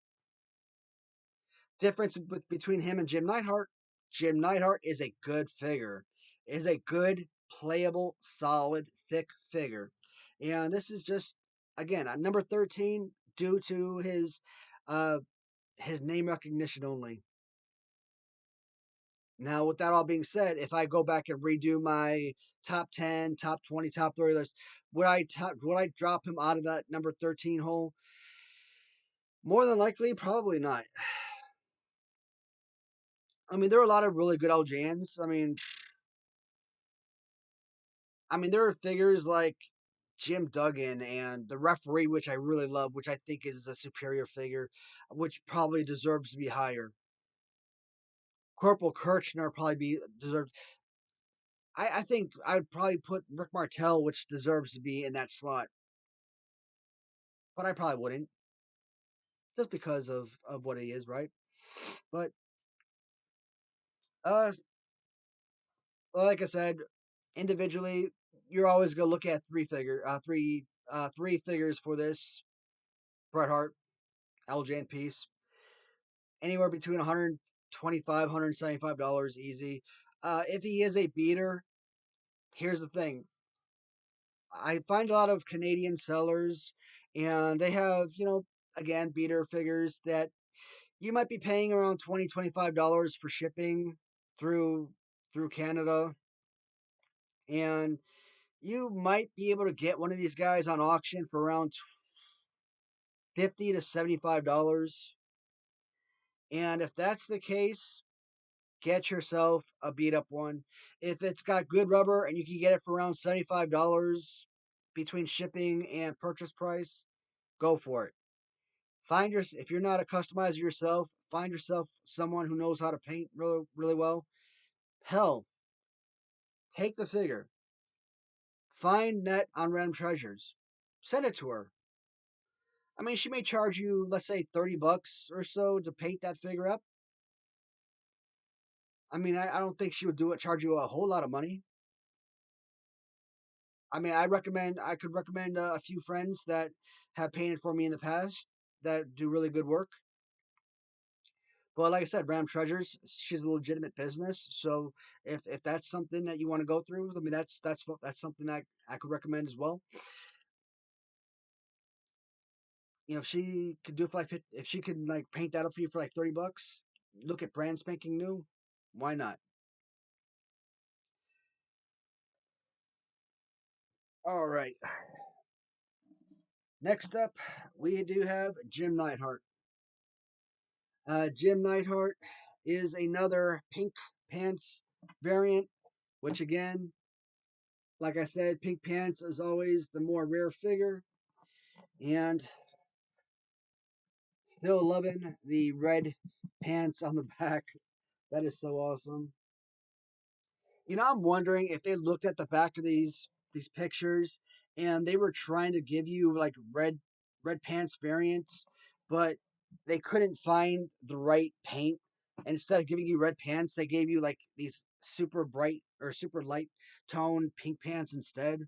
Difference between him and Jim Neidhart. Jim Neidhart is a good figure. Is a good, playable, solid, thick figure. And this is just again at number 13 due to uh his name recognition only. Now, with that all being said, if I go back and redo my top 10, top 20, top 30 list, would I drop him out of that number 13 hole? More than likely, probably not. I mean, there are a lot of really good LJNs. I mean, there are figures like Jim Duggan and the referee, which I really love, which I think is a superior figure, which probably deserves to be higher. Corporal Kirchner probably be deserves. I think I'd probably put Rick Martel, which deserves to be in that slot, but I probably wouldn't, just because of what he is, right? But uh, like I said, individually, you're always gonna look at three figures for this Bret Hart LJN piece, anywhere between 125 $175 easy. If he is a beater, here's the thing: I find a lot of Canadian sellers, and they have again beater figures that you might be paying around $20 $25 for shipping through Canada, and you might be able to get one of these guys on auction for around $50 to $75. And if that's the case, get yourself a beat up one. If it's got good rubber and you can get it for around $75 between shipping and purchase price, go for it. If you're not a customizer yourself, find yourself someone who knows how to paint really really well. Hell, take the figure. Find Net on Random Treasures. Send it to her. I mean, she may charge you, let's say, $30 or so to paint that figure up. I mean, I don't think she would charge you a whole lot of money. I mean, I could recommend a few friends that have painted for me in the past that do really good work. But like I said, Ram Treasures, she's a legitimate business. So if that's something that you want to go through, I mean, that's something that I could recommend as well. If she could do it for if she could like paint that up for you for like $30, look at brand spanking new, why not? All right. Next up, we do have Jim Neidhart. Jim Neidhart is another pink pants variant, which again, like I said, pink pants is always the more rare figure, and still loving the red pants on the back. That is so awesome. I'm wondering if they looked at the back of these pictures and they were trying to give you like red pants variants, but they couldn't find the right paint. And instead of giving you red pants, they gave you like these super bright or super light tone pink pants instead.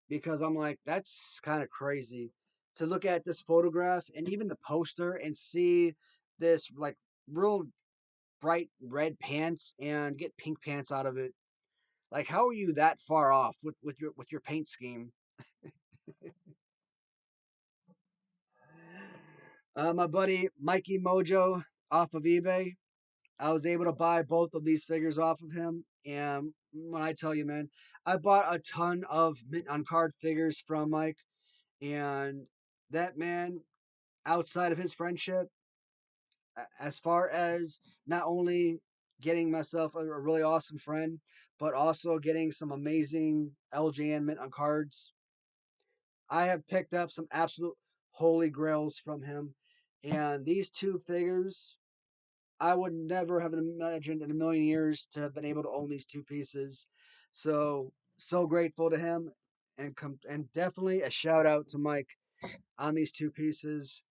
Because I'm like, that's kind of crazy to look at this photograph and even the poster and see this like real bright red pants and get pink pants out of it. Like, how are you that far off with your paint scheme? My buddy Mikey Mojo off of eBay. I was able to buy both of these figures off of him. And when I tell you, man, I bought a ton of mint on card figures from Mike. And that man, outside of his friendship, as far as not only getting myself a really awesome friend, but also getting some amazing LJN mint on cards, I have picked up some absolute holy grails from him. And these two figures, I would never have imagined in a million years to have been able to own these two pieces. So grateful to him, and definitely a shout out to Mike on these two pieces.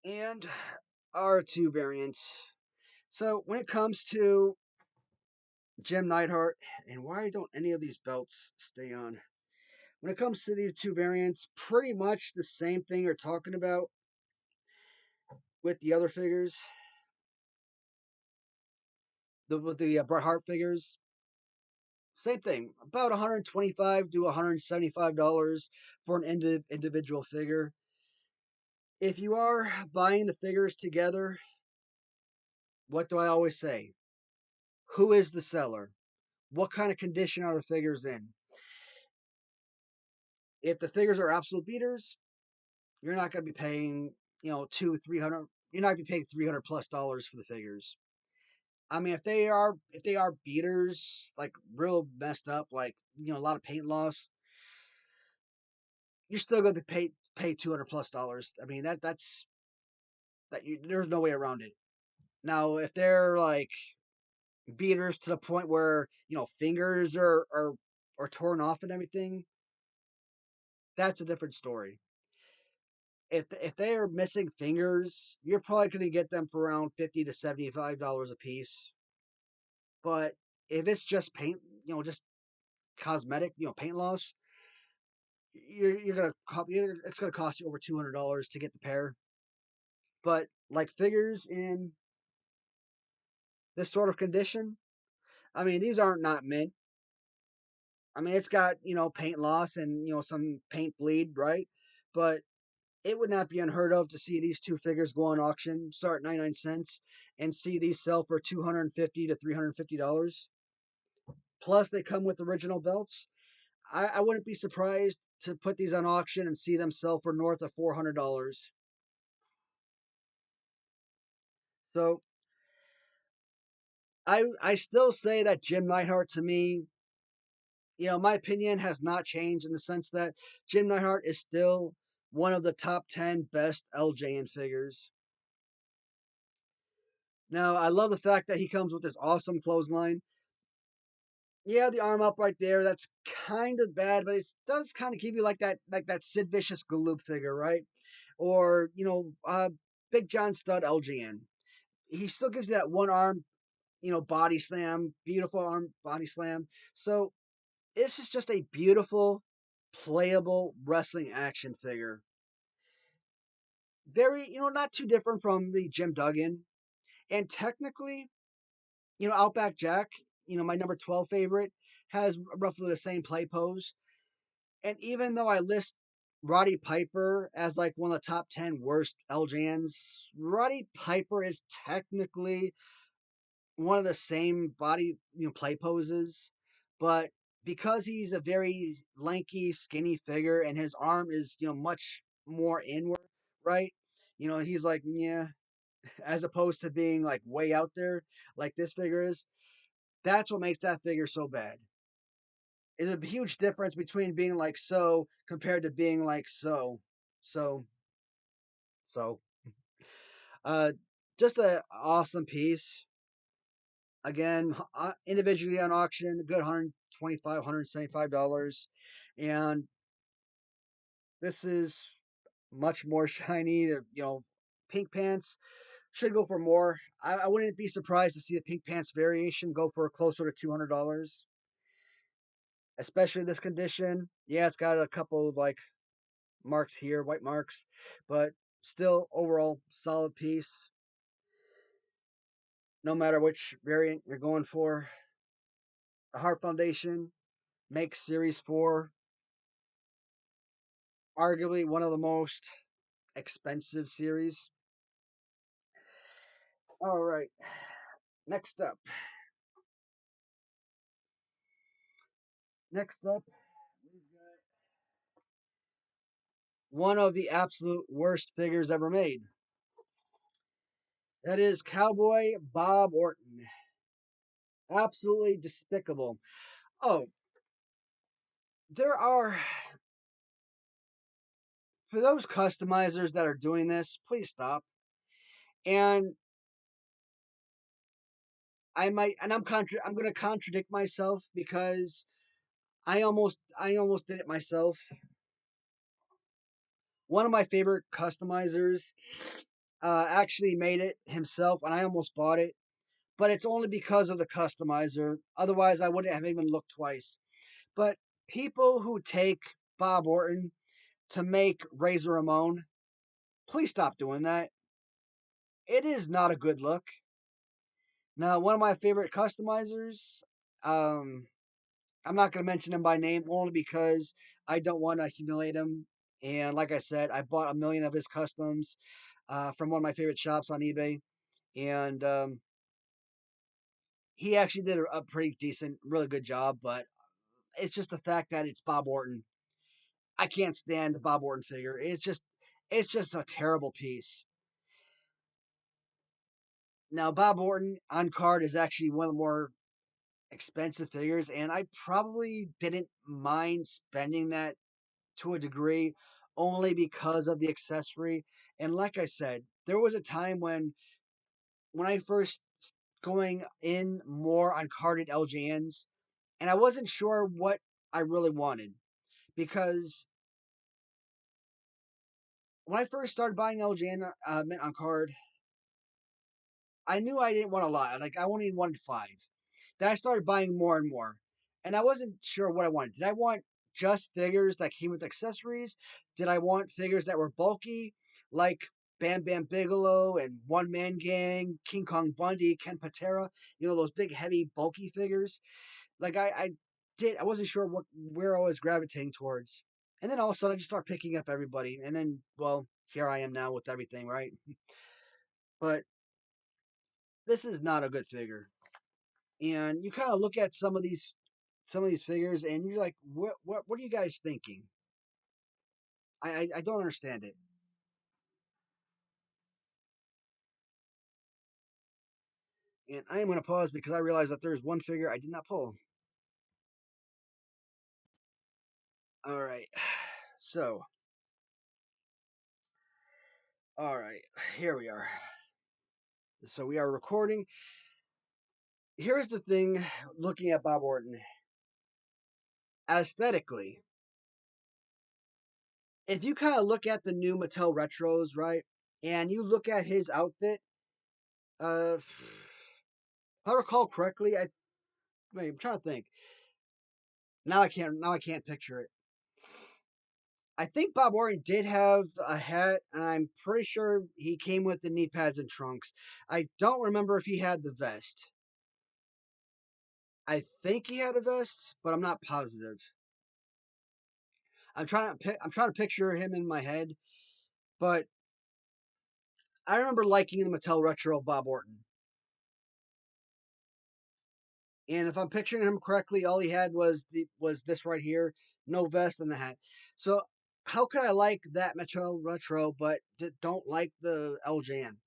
And our two variants. So when it comes to Jim Neidhart, and why don't any of these belts stay on? When it comes to these two variants, pretty much the same thing you're talking about with the other figures, with the Bret Hart figures. Same thing, about 125 to $175 for an individual figure. If you are buying the figures together, what do I always say? Who is the seller? What kind of condition are the figures in? If the figures are absolute beaters, you're not going to be paying, two, 300. You're not going to be paying $300+ for the figures. I mean, if they are beaters, like real messed up, like a lot of paint loss, you're still going to pay $200+. I mean there's no way around it. Now, if they're like beaters to the point where fingers are torn off and everything, that's a different story. If they are missing fingers, you're probably going to get them for around $50 to $75 a piece. But if it's just paint, just cosmetic, paint loss, you're gonna it's gonna cost you over $200 to get the pair. But like figures in this sort of condition, I mean these aren't not mint. I mean it's got paint loss and some paint bleed, right? But it would not be unheard of to see these two figures go on auction, start 99 cents, and see these sell for $250 to $350. Plus they come with original belts. I wouldn't be surprised to put these on auction and see them sell for north of $400. So I still say that Jim Neidhart to me, my opinion has not changed in the sense that Jim Neidhart is still one of the top 10 best LJN figures. Now, I love the fact that he comes with this awesome clothesline. Yeah, the arm up right there, that's kind of bad, but it does kind of give you like that Sid Vicious Galoob figure, right? Or, Big John Studd LJN. He still gives you that one arm, body slam, beautiful arm body slam. So this is just a beautiful, playable wrestling action figure. Very, not too different from the Jim Duggan. And technically, Outback Jack, my number 12 favorite, has roughly the same play pose. And even though I list Roddy Piper as like one of the top 10 worst LJNs, Roddy Piper is technically one of the same body play poses, but because he's a very lanky, skinny figure and his arm is much more inward, right? He's like yeah, as opposed to being like way out there like this figure is. That's what makes that figure so bad. There's a huge difference between being like so compared to being like so, so, so. Uh, just a awesome piece. Again, individually on auction, a good 125, $175. And this is much more shiny. Pink pants should go for more. I wouldn't be surprised to see the pink pants variation go for closer to $200, especially this condition. Yeah, it's got a couple of like marks here, white marks, but still overall solid piece. No matter which variant you're going for, the Heart Foundation makes Series 4 arguably one of the most expensive series. All right, next up. Next up, we've got one of the absolute worst figures ever made. That is Cowboy Bob Orton. Absolutely despicable. Oh, there are, for those customizers that are doing this, please stop. And I'm going to contradict myself because I almost did it myself. One of my favorite customizers actually made it himself, and I almost bought it, but it's only because of the customizer. Otherwise, I wouldn't have even looked twice. But people who take Bob Orton to make Razor Ramon, please stop doing that. It is not a good look. Now, one of my favorite customizers, um, I'm not going to mention him by name only because I don't want to humiliate him. And like I said, I bought a million of his customs from one of my favorite shops on eBay. And he actually did a pretty decent, really good job. But it's just the fact that it's Bob Orton. I can't stand the Bob Orton figure. It's just a terrible piece. Now, Bob Orton on card is actually one of the more expensive figures, and I probably didn't mind spending that to a degree only because of the accessory. And like I said, there was a time when I first going in more on carded LJNs, and I wasn't sure what I really wanted because when I first started buying LJN mint on card, I knew I didn't want a lot. Like I only wanted five. Then I started buying more and more, and I wasn't sure what I wanted. Did I want just figures that came with accessories? Did I want figures that were bulky, like Bam Bam Bigelow and One Man Gang, King Kong Bundy, Ken Patera? You know those big, heavy, bulky figures. Like I wasn't sure where I was gravitating towards. And then all of a sudden, I just start picking up everybody, and then well, here I am now with everything, right? But this is not a good figure. And you kind of look at some of these figures, and you're like, what are you guys thinking? I don't understand it. And I am going to pause because I realize that there's one figure I did not pull. All right, so all right, here we are. So we are recording. Here's the thing: looking at Bob Orton aesthetically, if you kind of look at the new Mattel retros, right, and you look at his outfit, if I recall correctly, I'm trying to think. Now I can't picture it. I think Bob Orton did have a hat, and I'm pretty sure he came with the knee pads and trunks. I don't remember if he had the vest. I think he had a vest, but I'm not positive. I'm trying to picture him in my head, but I remember liking the Mattel retro of Bob Orton. And if I'm picturing him correctly, all he had was this right here, no vest and the hat. So how could I like that Mattel retro but don't like the LJN?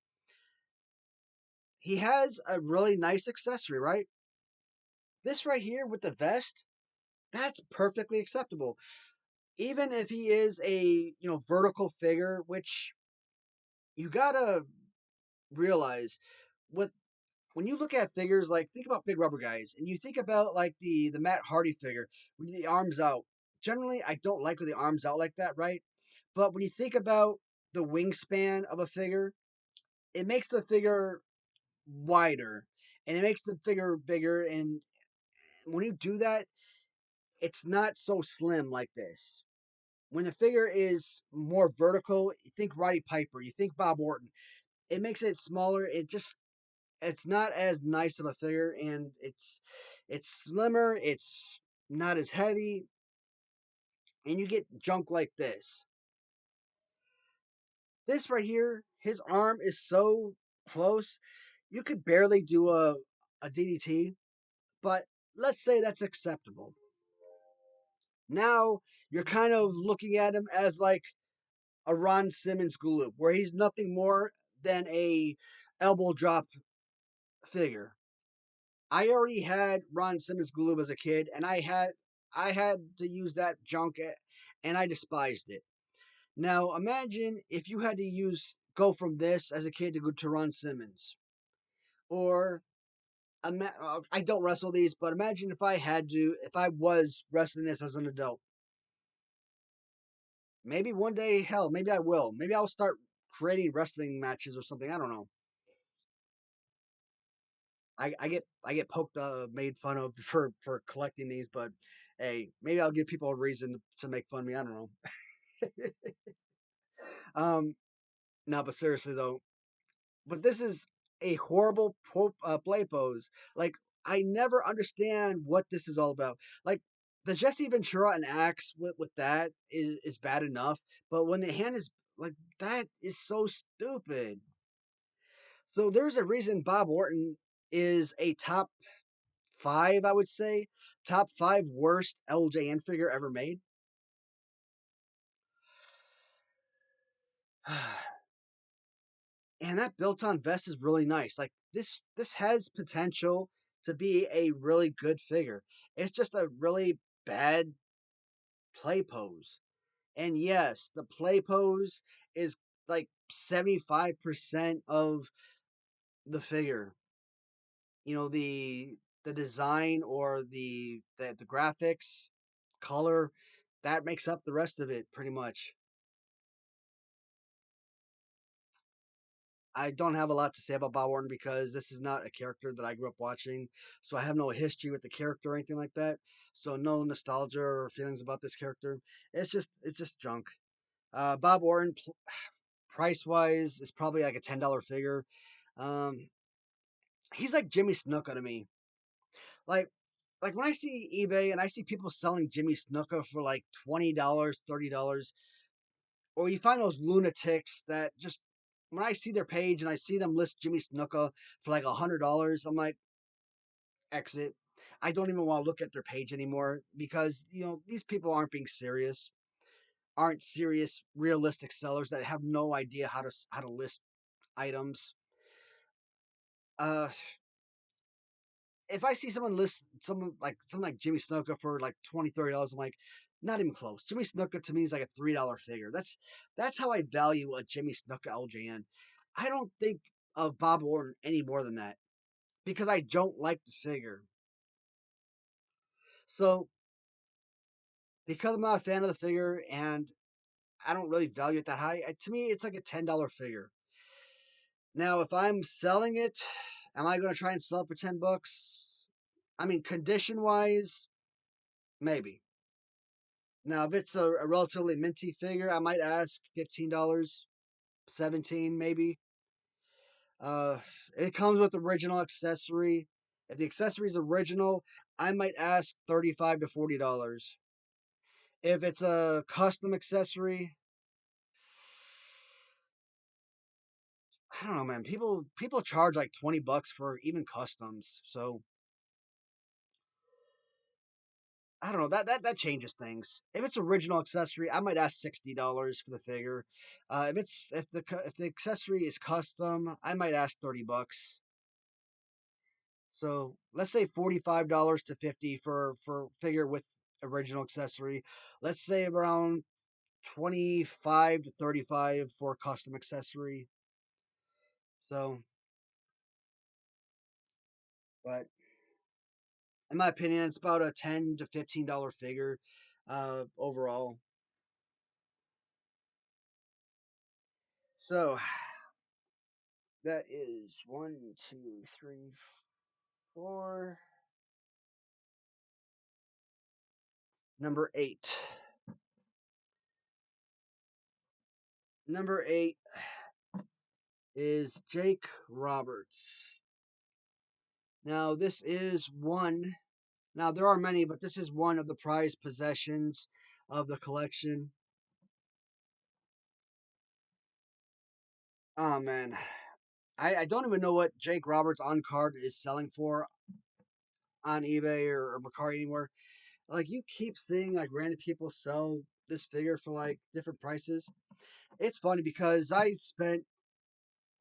He has a really nice accessory, right? This right here with the vest, that's perfectly acceptable. Even if he is a, vertical figure, which you gotta realize with when you look at figures, like think about big rubber guys and you think about like the Matt Hardy figure with the arms out. Generally, I don't like with the arms out like that, right? But when you think about the wingspan of a figure, it makes the figure wider and it makes the figure bigger. And when you do that, it's not so slim like this. When the figure is more vertical, you think Roddy Piper, you think Bob Orton. It makes it smaller. It's not as nice of a figure, and it's slimmer. It's not as heavy, and you get junk like this. This right here, his arm is so close, you could barely do a DDT, but let's say that's acceptable. Now you're kind of looking at him as like a Ron Simmons glue, where he's nothing more than a elbow drop figure. I already had Ron Simmons glue as a kid, and I had to use that junk, and I despised it. Now imagine if you had to go from this as a kid to go to Ron Simmons, or I don't wrestle these, but imagine if I was wrestling this as an adult. Maybe one day, hell, maybe I will. Maybe I'll start creating wrestling matches or something. I don't know. I get poked, made fun of for collecting these, but hey, maybe I'll give people a reason to make fun of me. I don't know. No, but seriously though, but this is a horrible play pose. Like I never understand what this is all about. Like the Jesse Ventura and Axe with that is bad enough, but when the hand is like that is so stupid. So there's a reason Bob Orton is a top five, I would say, top five worst LJN figure ever made. And that built on vest is really nice. Like this has potential to be a really good figure. It's just a really bad play pose. And yes, the play pose is like 75% of the figure. The design or the graphics, color, that makes up the rest of it pretty much. I don't have a lot to say about Bob Orton because this is not a character that I grew up watching. So I have no history with the character or anything like that. So no nostalgia or feelings about this character. It's just junk. Bob Orton, price wise, is probably like a $10 figure. Um, he's like Jimmy Snuka to me. Like like when I see eBay and I see people selling Jimmy Snuka for like $20, $30, or you find those lunatics that just when I see their page and I see them list Jimmy Snuka for like $100, I'm like, exit. I don't even want to look at their page anymore because these people aren't serious, realistic sellers that have no idea how to list items. Uh, if I see someone list something like Jimmy Snuka for like $20, $30, I'm like, not even close. Jimmy Snuka to me is like a $3 figure. That's how I value a Jimmy Snuka LJN. I don't think of Bob Orton any more than that because I don't like the figure. So because I'm not a fan of the figure and I don't really value it that high, to me it's like a $10 figure. Now if I'm selling it, am I going to try and sell it for $10? I mean, condition wise, maybe. Now, if it's a relatively minty figure, I might ask $15, 17 maybe. Uh, it comes with original accessory. If the accessory is original, I might ask $35 to $40. If it's a custom accessory, I don't know, man. People charge like $20 for even customs. So I don't know. That changes things. If it's original accessory, I might ask $60 for the figure. If the accessory is custom, I might ask $30. So let's say $45 to 50 for figure with original accessory. Let's say around 25 to 35 for custom accessory. So, but in my opinion, it's about a $10 to $15 figure overall. So that is one, two, three, four. Number eight. Number eight is Jake Roberts. Now, this is one. Now, there are many, but this is one of the prized possessions of the collection. Oh man, I don't even know what Jake Roberts on card is selling for on eBay or Mercari anywhere. Like you keep seeing like random people sell this figure for like different prices. It's funny because I spent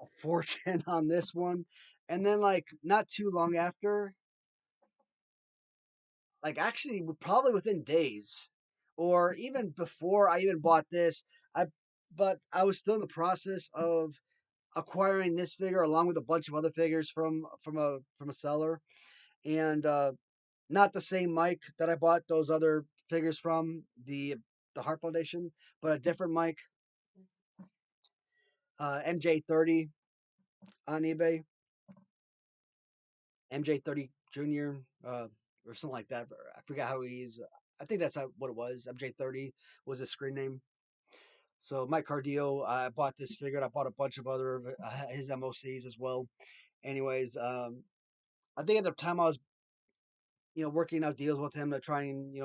a fortune on this one, and then like not too long after, like actually probably within days, or even before I even bought this, I but I was still in the process of acquiring this figure along with a bunch of other figures from a seller, and not the same mic that I bought those other figures from the Heart Foundation, but a different mic, MJ30 on eBay, MJ30 Junior, or something like that. I forgot how he's. I think that's what it was. MJ30 was his screen name. So Mike Cardio, I bought this figure. I bought a bunch of other his MOCs as well. Anyways, I think at the time I was working out deals with him to try and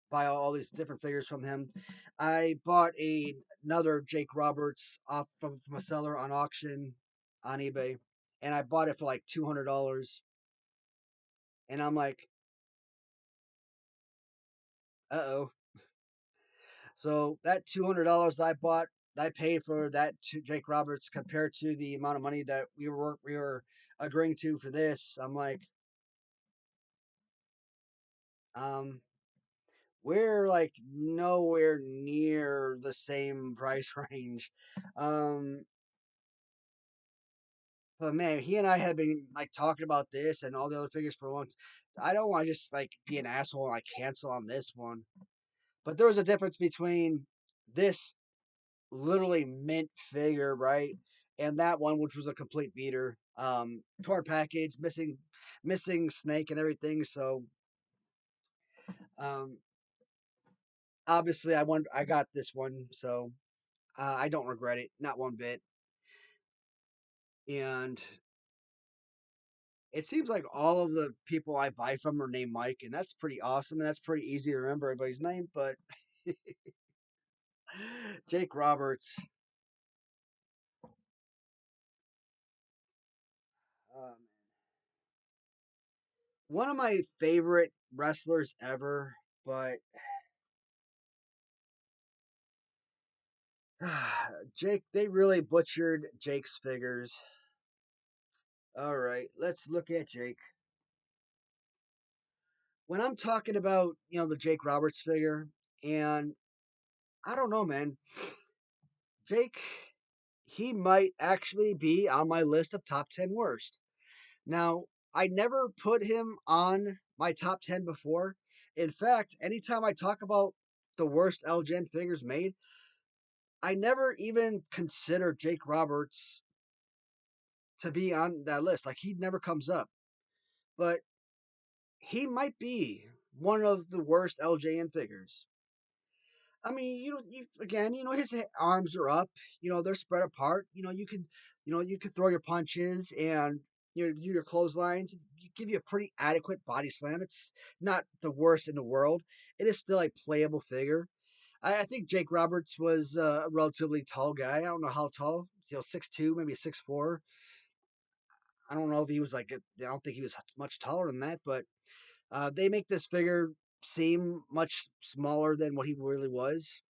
buy all these different figures from him. I bought another Jake Roberts off from a seller on auction on eBay, and I bought it for like $200. And I'm like, uh-oh. So that $200 I paid for that to Jake Roberts compared to the amount of money that we were agreeing to for this. I'm like, um, we're like nowhere near the same price range. Um, but man, he and I had been like talking about this and all the other figures for a long. I don't want to just like be an asshole and like cancel on this one. But there was a difference between this literally mint figure, right? And that one, which was a complete beater. Torn package, missing snake and everything. So, um, obviously, I got this one, so I don't regret it, not one bit. And it seems like all of the people I buy from are named Mike, and that's pretty awesome, and that's pretty easy to remember everybody's name. But Jake Roberts, um, one of my favorite wrestlers ever, but Jake, they really butchered Jake's figures. All right, let's look at Jake. When I'm talking about, the Jake Roberts figure, and I don't know, man, Jake, he might actually be on my list of top 10 worst. Now, I never put him on my top 10 before. In fact, anytime I talk about the worst LJN figures made, I never even consider Jake Roberts to be on that list. Like, he never comes up. But he might be one of the worst LJN figures. I mean, again, his arms are up. They're spread apart. You could throw your punches and your clotheslines. Give you a pretty adequate body slam. It's not the worst in the world. It is still a playable figure. I think Jake Roberts was a relatively tall guy. I don't know how tall. 6'2", maybe 6'4". I don't know if he was like. I don't think he was much taller than that, but they make this figure seem much smaller than what he really was.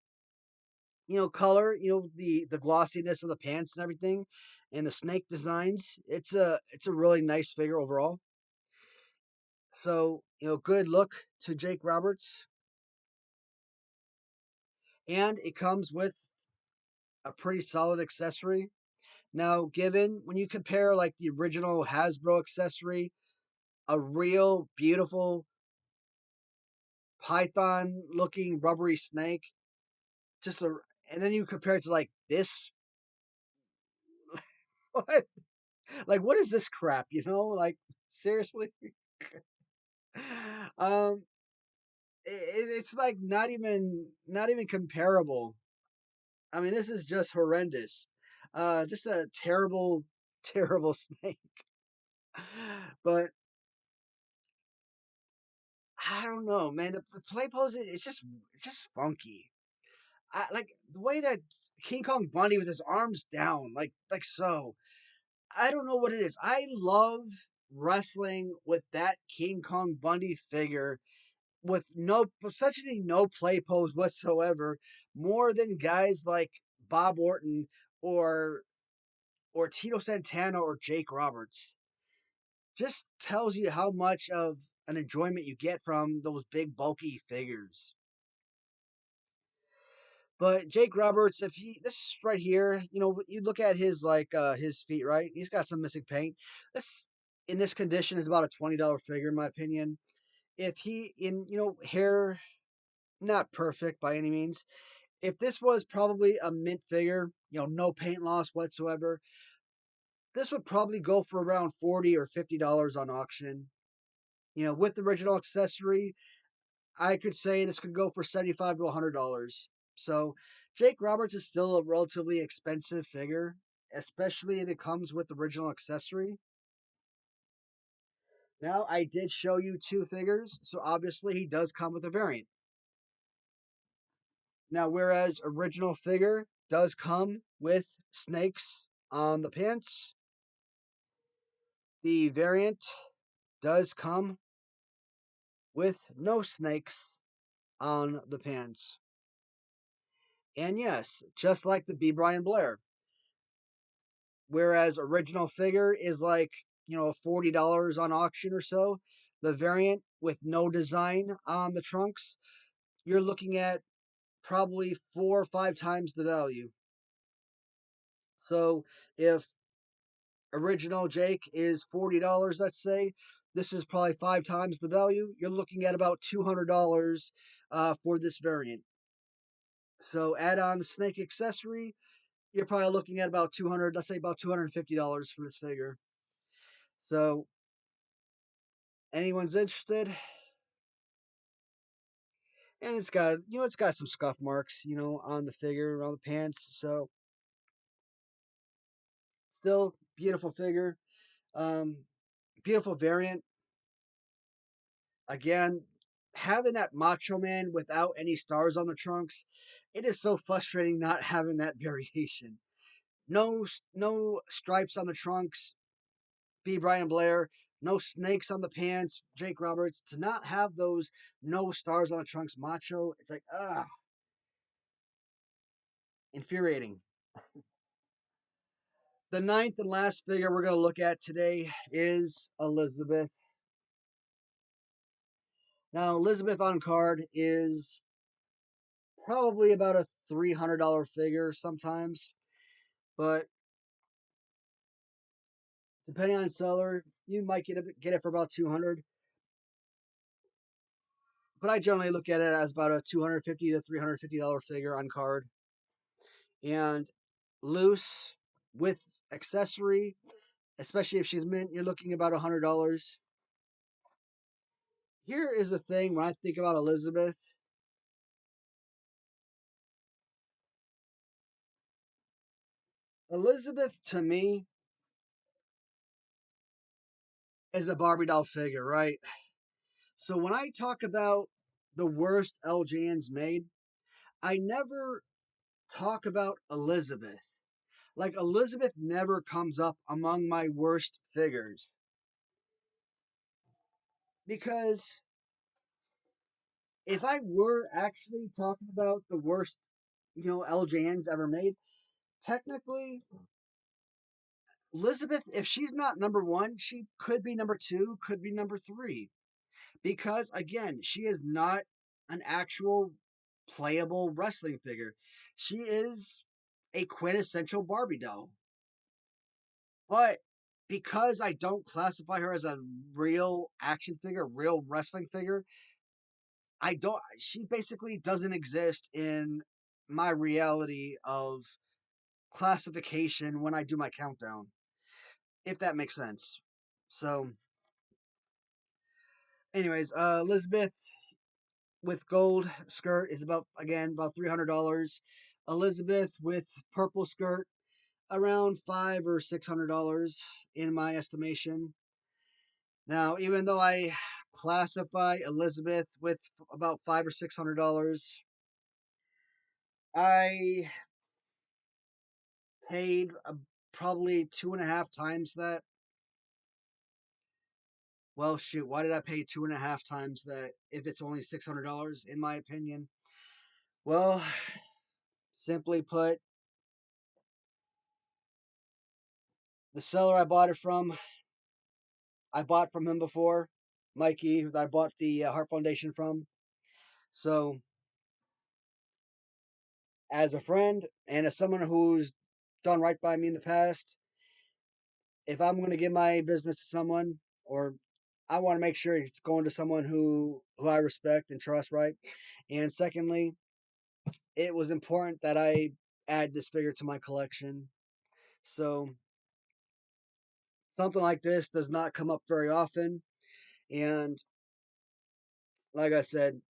Color, the glossiness of the pants and everything, and the snake designs. It's a really nice figure overall. So good look to Jake Roberts, and it comes with a pretty solid accessory. Now, given when you compare like the original Hasbro accessory, a real beautiful python looking rubbery snake, just a, and then you compare it to like this. What? Like, what is this crap? Like, seriously. um, it's like not even comparable. I mean, this is just horrendous. Just a terrible, terrible snake. But I don't know, man. The play pose it's just funky. I like the way that. King Kong Bundy with his arms down, like so. I don't know what it is. I love wrestling with that King Kong Bundy figure with no essentially no play pose whatsoever, more than guys like Bob Orton or Tito Santana or Jake Roberts. Just tells you how much of an enjoyment you get from those big bulky figures. But Jake Roberts, if he this right here, you look at his his feet, right? He's got some missing paint. This in this condition is about a $20 figure in my opinion. If he in hair not perfect by any means. If this was probably a mint figure, no paint loss whatsoever, this would probably go for around $40 or $50 on auction. With the original accessory, I could say this could go for $75 to $100. So Jake Roberts is still a relatively expensive figure, especially if it comes with the original accessory. Now, I did show you two figures, so obviously he does come with a variant. Now, whereas original figure does come with snakes on the pants, the variant does come with no snakes on the pants. And yes, just like the B. Brian Blair, whereas original figure is like, $40 on auction or so, the variant with no design on the trunks, you're looking at probably 4 or 5 times the value. So if original Jake is $40, let's say, this is probably 5 times the value. You're looking at about $200 for this variant. So add on the snake accessory, you're probably looking at about 200, let's say about $250 for this figure. So anyone's interested, and it's got some scuff marks, on the figure, around the pants. So still beautiful figure, um, beautiful variant. Again, having that Macho Man without any stars on the trunks, it is so frustrating not having that variation. No stripes on the trunks, B. Brian Blair. No snakes on the pants, Jake Roberts. To not have those no stars on the trunks, Macho, it's like, infuriating. The ninth and last figure we're going to look at today is Elizabeth. Now, Elizabeth on card is probably about a $300 figure sometimes, but depending on seller, you might get it for about 200. But I generally look at it as about a $250 to $350 figure on card, and loose with accessory, especially if she's mint, you're looking about $100. Here is the thing when I think about Elizabeth. Elizabeth to me is a Barbie doll figure, right? So when I talk about the worst LJNs made, I never talk about Elizabeth. Like Elizabeth never comes up among my worst figures because if I were actually talking about the worst, LJNs ever made, technically Elizabeth, if she's not number one, she could be number two, could be number three. Because again, she is not an actual playable wrestling figure. She is a quintessential Barbie doll. But because I don't classify her as a real action figure, real wrestling figure, she basically doesn't exist in my reality of classification when I do my countdown, if that makes sense. So, anyways, Elizabeth with gold skirt is about $300. Elizabeth with purple skirt around $500 or $600 in my estimation. Now, even though I classify Elizabeth with about $500 or $600, I paid probably 2.5 times that. Well, shoot, why did I pay 2.5 times that if it's only $600, in my opinion? Well, simply put, the seller I bought it from, I bought from him before, Mikey, that I bought the Heart Foundation from. So, as a friend and as someone who's done right by me in the past, if I'm going to give my business to someone, or I want to make sure it's going to someone who I respect and trust, right? And secondly, it was important that I add this figure to my collection. So something like this does not come up very often. And like I said,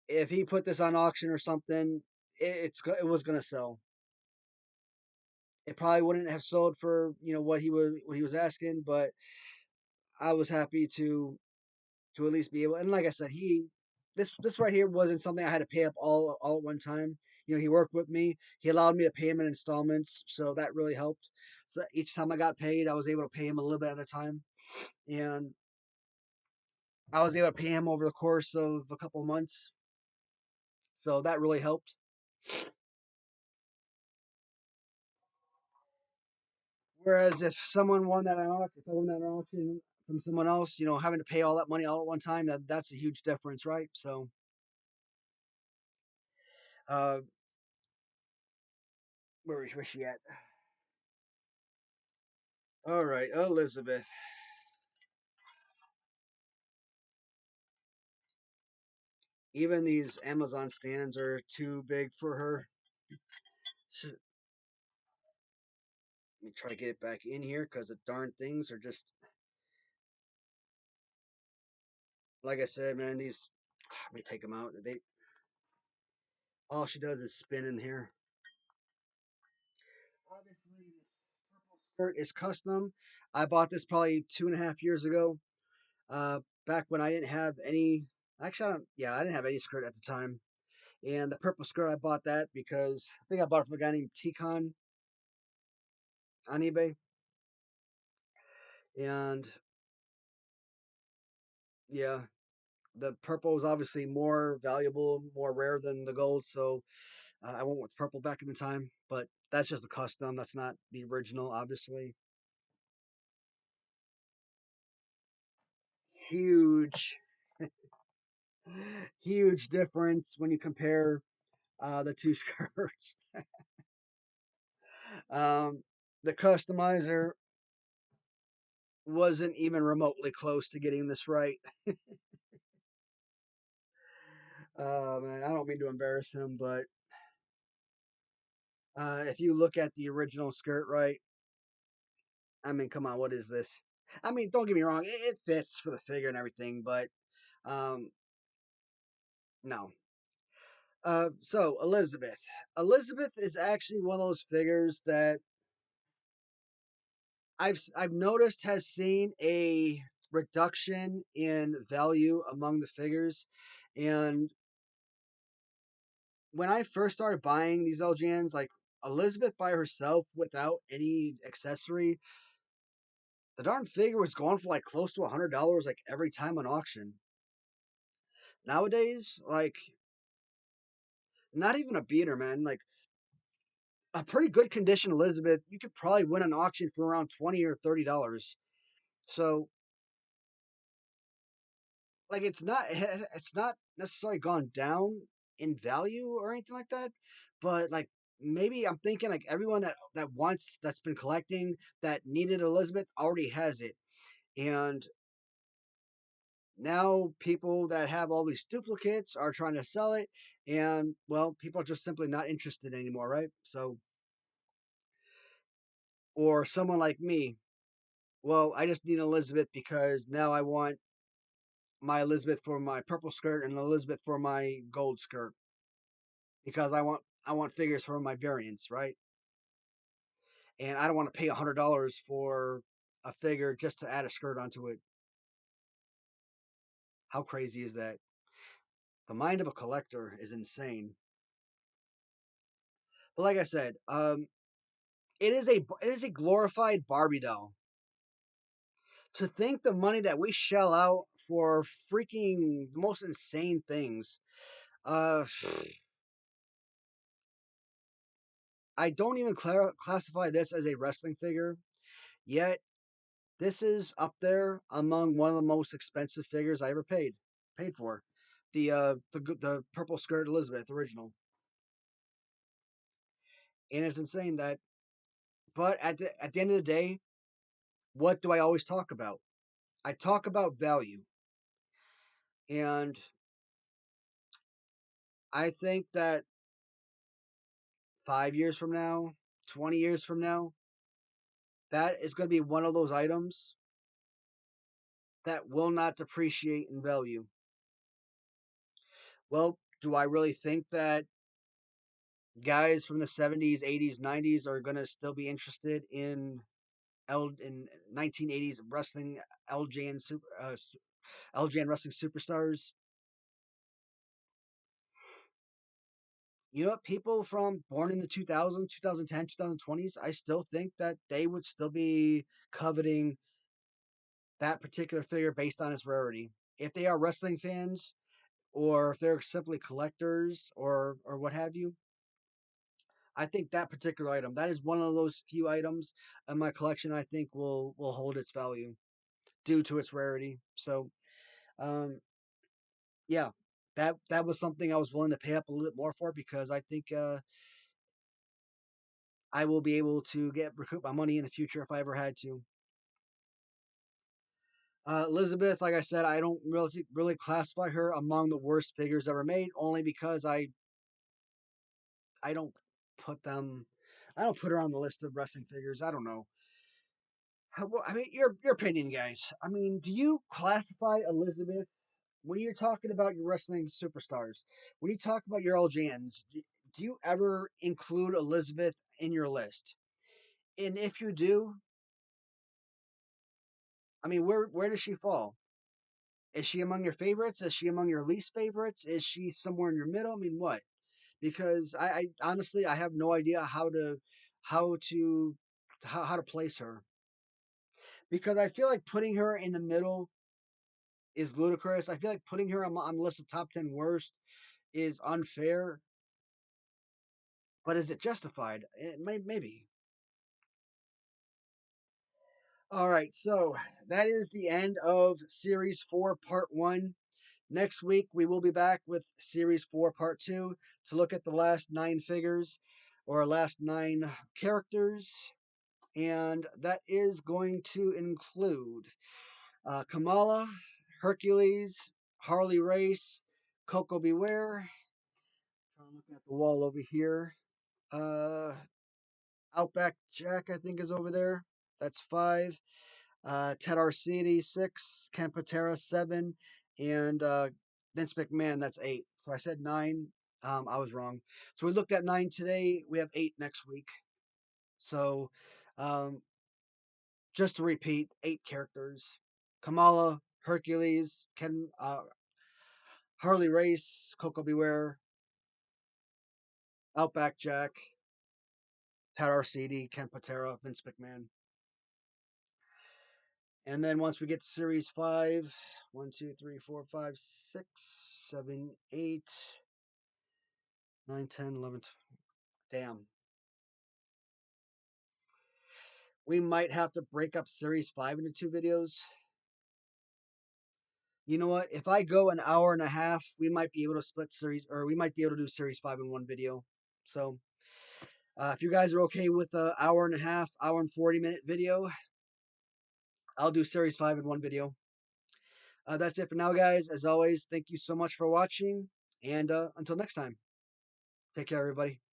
if he put this on auction or something, it was going to sell. It probably wouldn't have sold for what he was asking, but I was happy to at least be able. And like I said, this right here wasn't something I had to pay up all at one time. He worked with me. He allowed me to pay him in installments, so that really helped. So each time I got paid, I was able to pay him a little bit at a time, and I was able to pay him over the course of a couple of months. So that really helped. Whereas if someone won that on auction, if I won that on auction from someone else, having to pay all that money all at one time, that's a huge difference, right? So, uh, where she at? All right, Elizabeth. Even these Amazon stands are too big for her. Let me try to get it back in here because the darn things are just like I said, man. These let me take them out. They all she does is spin in here. Obviously, this purple skirt is custom. I bought this probably 2.5 years ago. Back when I didn't have any. Actually, I don't. Yeah, I didn't have any skirt at the time. And the purple skirt, I bought that because I think I bought it from a guy named Ticon on eBay. And yeah, the purple is obviously more valuable, more rare than the gold. So I went with purple back in the time, but that's just a custom. That's not the original, obviously. Huge, huge difference when you compare the two skirts. um, the customizer wasn't even remotely close to getting this right. Man, I don't mean to embarrass him, but if you look at the original skirt, right? I mean, come on, what is this? I mean, don't get me wrong, it fits for the figure and everything, but um, no. So Elizabeth, Elizabeth is actually one of those figures that I've noticed has seen a reduction in value among the figures, and when I first started buying these LGNs, like Elizabeth by herself without any accessory, the darn figure was going for like close to $100 like every time on auction. Nowadays, like not even a beater, man. Like a pretty good condition Elizabeth, you could probably win an auction for around $20 or $30. So like it's not necessarily gone down in value or anything like that, but like maybe I'm thinking like everyone that's been collecting that needed Elizabeth already has it, and now people that have all these duplicates are trying to sell it, and well, people are just simply not interested anymore, right? So, or someone like me, well, I just need Elizabeth because now I want my Elizabeth for my purple skirt and Elizabeth for my gold skirt because I want figures for my variants, right? And I don't want to pay $100 for a figure just to add a skirt onto it. How crazy is that? The mind of a collector is insane. But like I said, it is a glorified Barbie doll. To think the money that we shell out for freaking the most insane things. Uh, I don't even classify this as a wrestling figure, yet this is up there among one of the most expensive figures I ever paid for. The purple skirt Elizabeth original, and it's insane that. But at the end of the day, what do I always talk about? I talk about value, and I think that 5 years from now, 20 years from now, that is going to be one of those items that will not depreciate in value. Well, do I really think that guys from the 70s, 80s, 90s are going to still be interested in 1980s wrestling LJN LJN Wrestling Superstars? You know what? People from born in the 2000s, 2010, 2020s, I still think that they would still be coveting that particular figure based on its rarity. If they are wrestling fans or if they're simply collectors or what have you, I think that particular item, that is one of those few items in my collection I think will hold its value due to its rarity. So, um, yeah, that was something I was willing to pay up a little bit more for because I think I will be able to get recoup my money in the future if I ever had to. Elizabeth, like I said, I don't really classify her among the worst figures ever made, only because I don't put them, I don't put her on the list of wrestling figures. I don't know. I mean, your opinion, guys. I mean, do you classify Elizabeth when you're talking about your wrestling superstars? When you talk about your LJNs, do you ever include Elizabeth in your list? And if you do, I mean, where does she fall? Is she among your favorites? Is she among your least favorites? Is she somewhere in your middle? I mean, what? Because I honestly I have no idea how to how to place her because I feel like putting her in the middle is ludicrous. I feel like putting her on the list of top 10 worst is unfair, but is it justified? Maybe. All right, so that is the end of Series 4, Part 1. Next week, we will be back with Series 4, Part 2 to look at the last 9 figures or last 9 characters. And that is going to include Kamala, Hercules, Harley Race, Coco Beware. I'm looking at the wall over here. Uh, Outback Jack, I think, is over there. That's 5. Ted Arcidi, 6. Ken Patera, 7. And Vince McMahon, that's 8. So I said 9. I was wrong. So we looked at 9 today. We have 8 next week. So um, just to repeat, 8 characters: Kamala, Hercules, Harley Race, Coco Beware, Outback Jack, Ted Arcidi, Ken Patera, Vince McMahon. And then once we get to Series 5, 1, 2, 3, 4, 5, 6, 7, 8, 9, 10, 11, 12. Damn. We might have to break up Series 5 into 2 videos. You know what? If I go an hour and a half, we might be able to split series, or we might be able to do Series 5 in one video. So if you guys are okay with an hour and a half, hour and 40-minute video, I'll do Series 5 in one video. That's it for now, guys. As always, thank you so much for watching, and until next time, take care, everybody.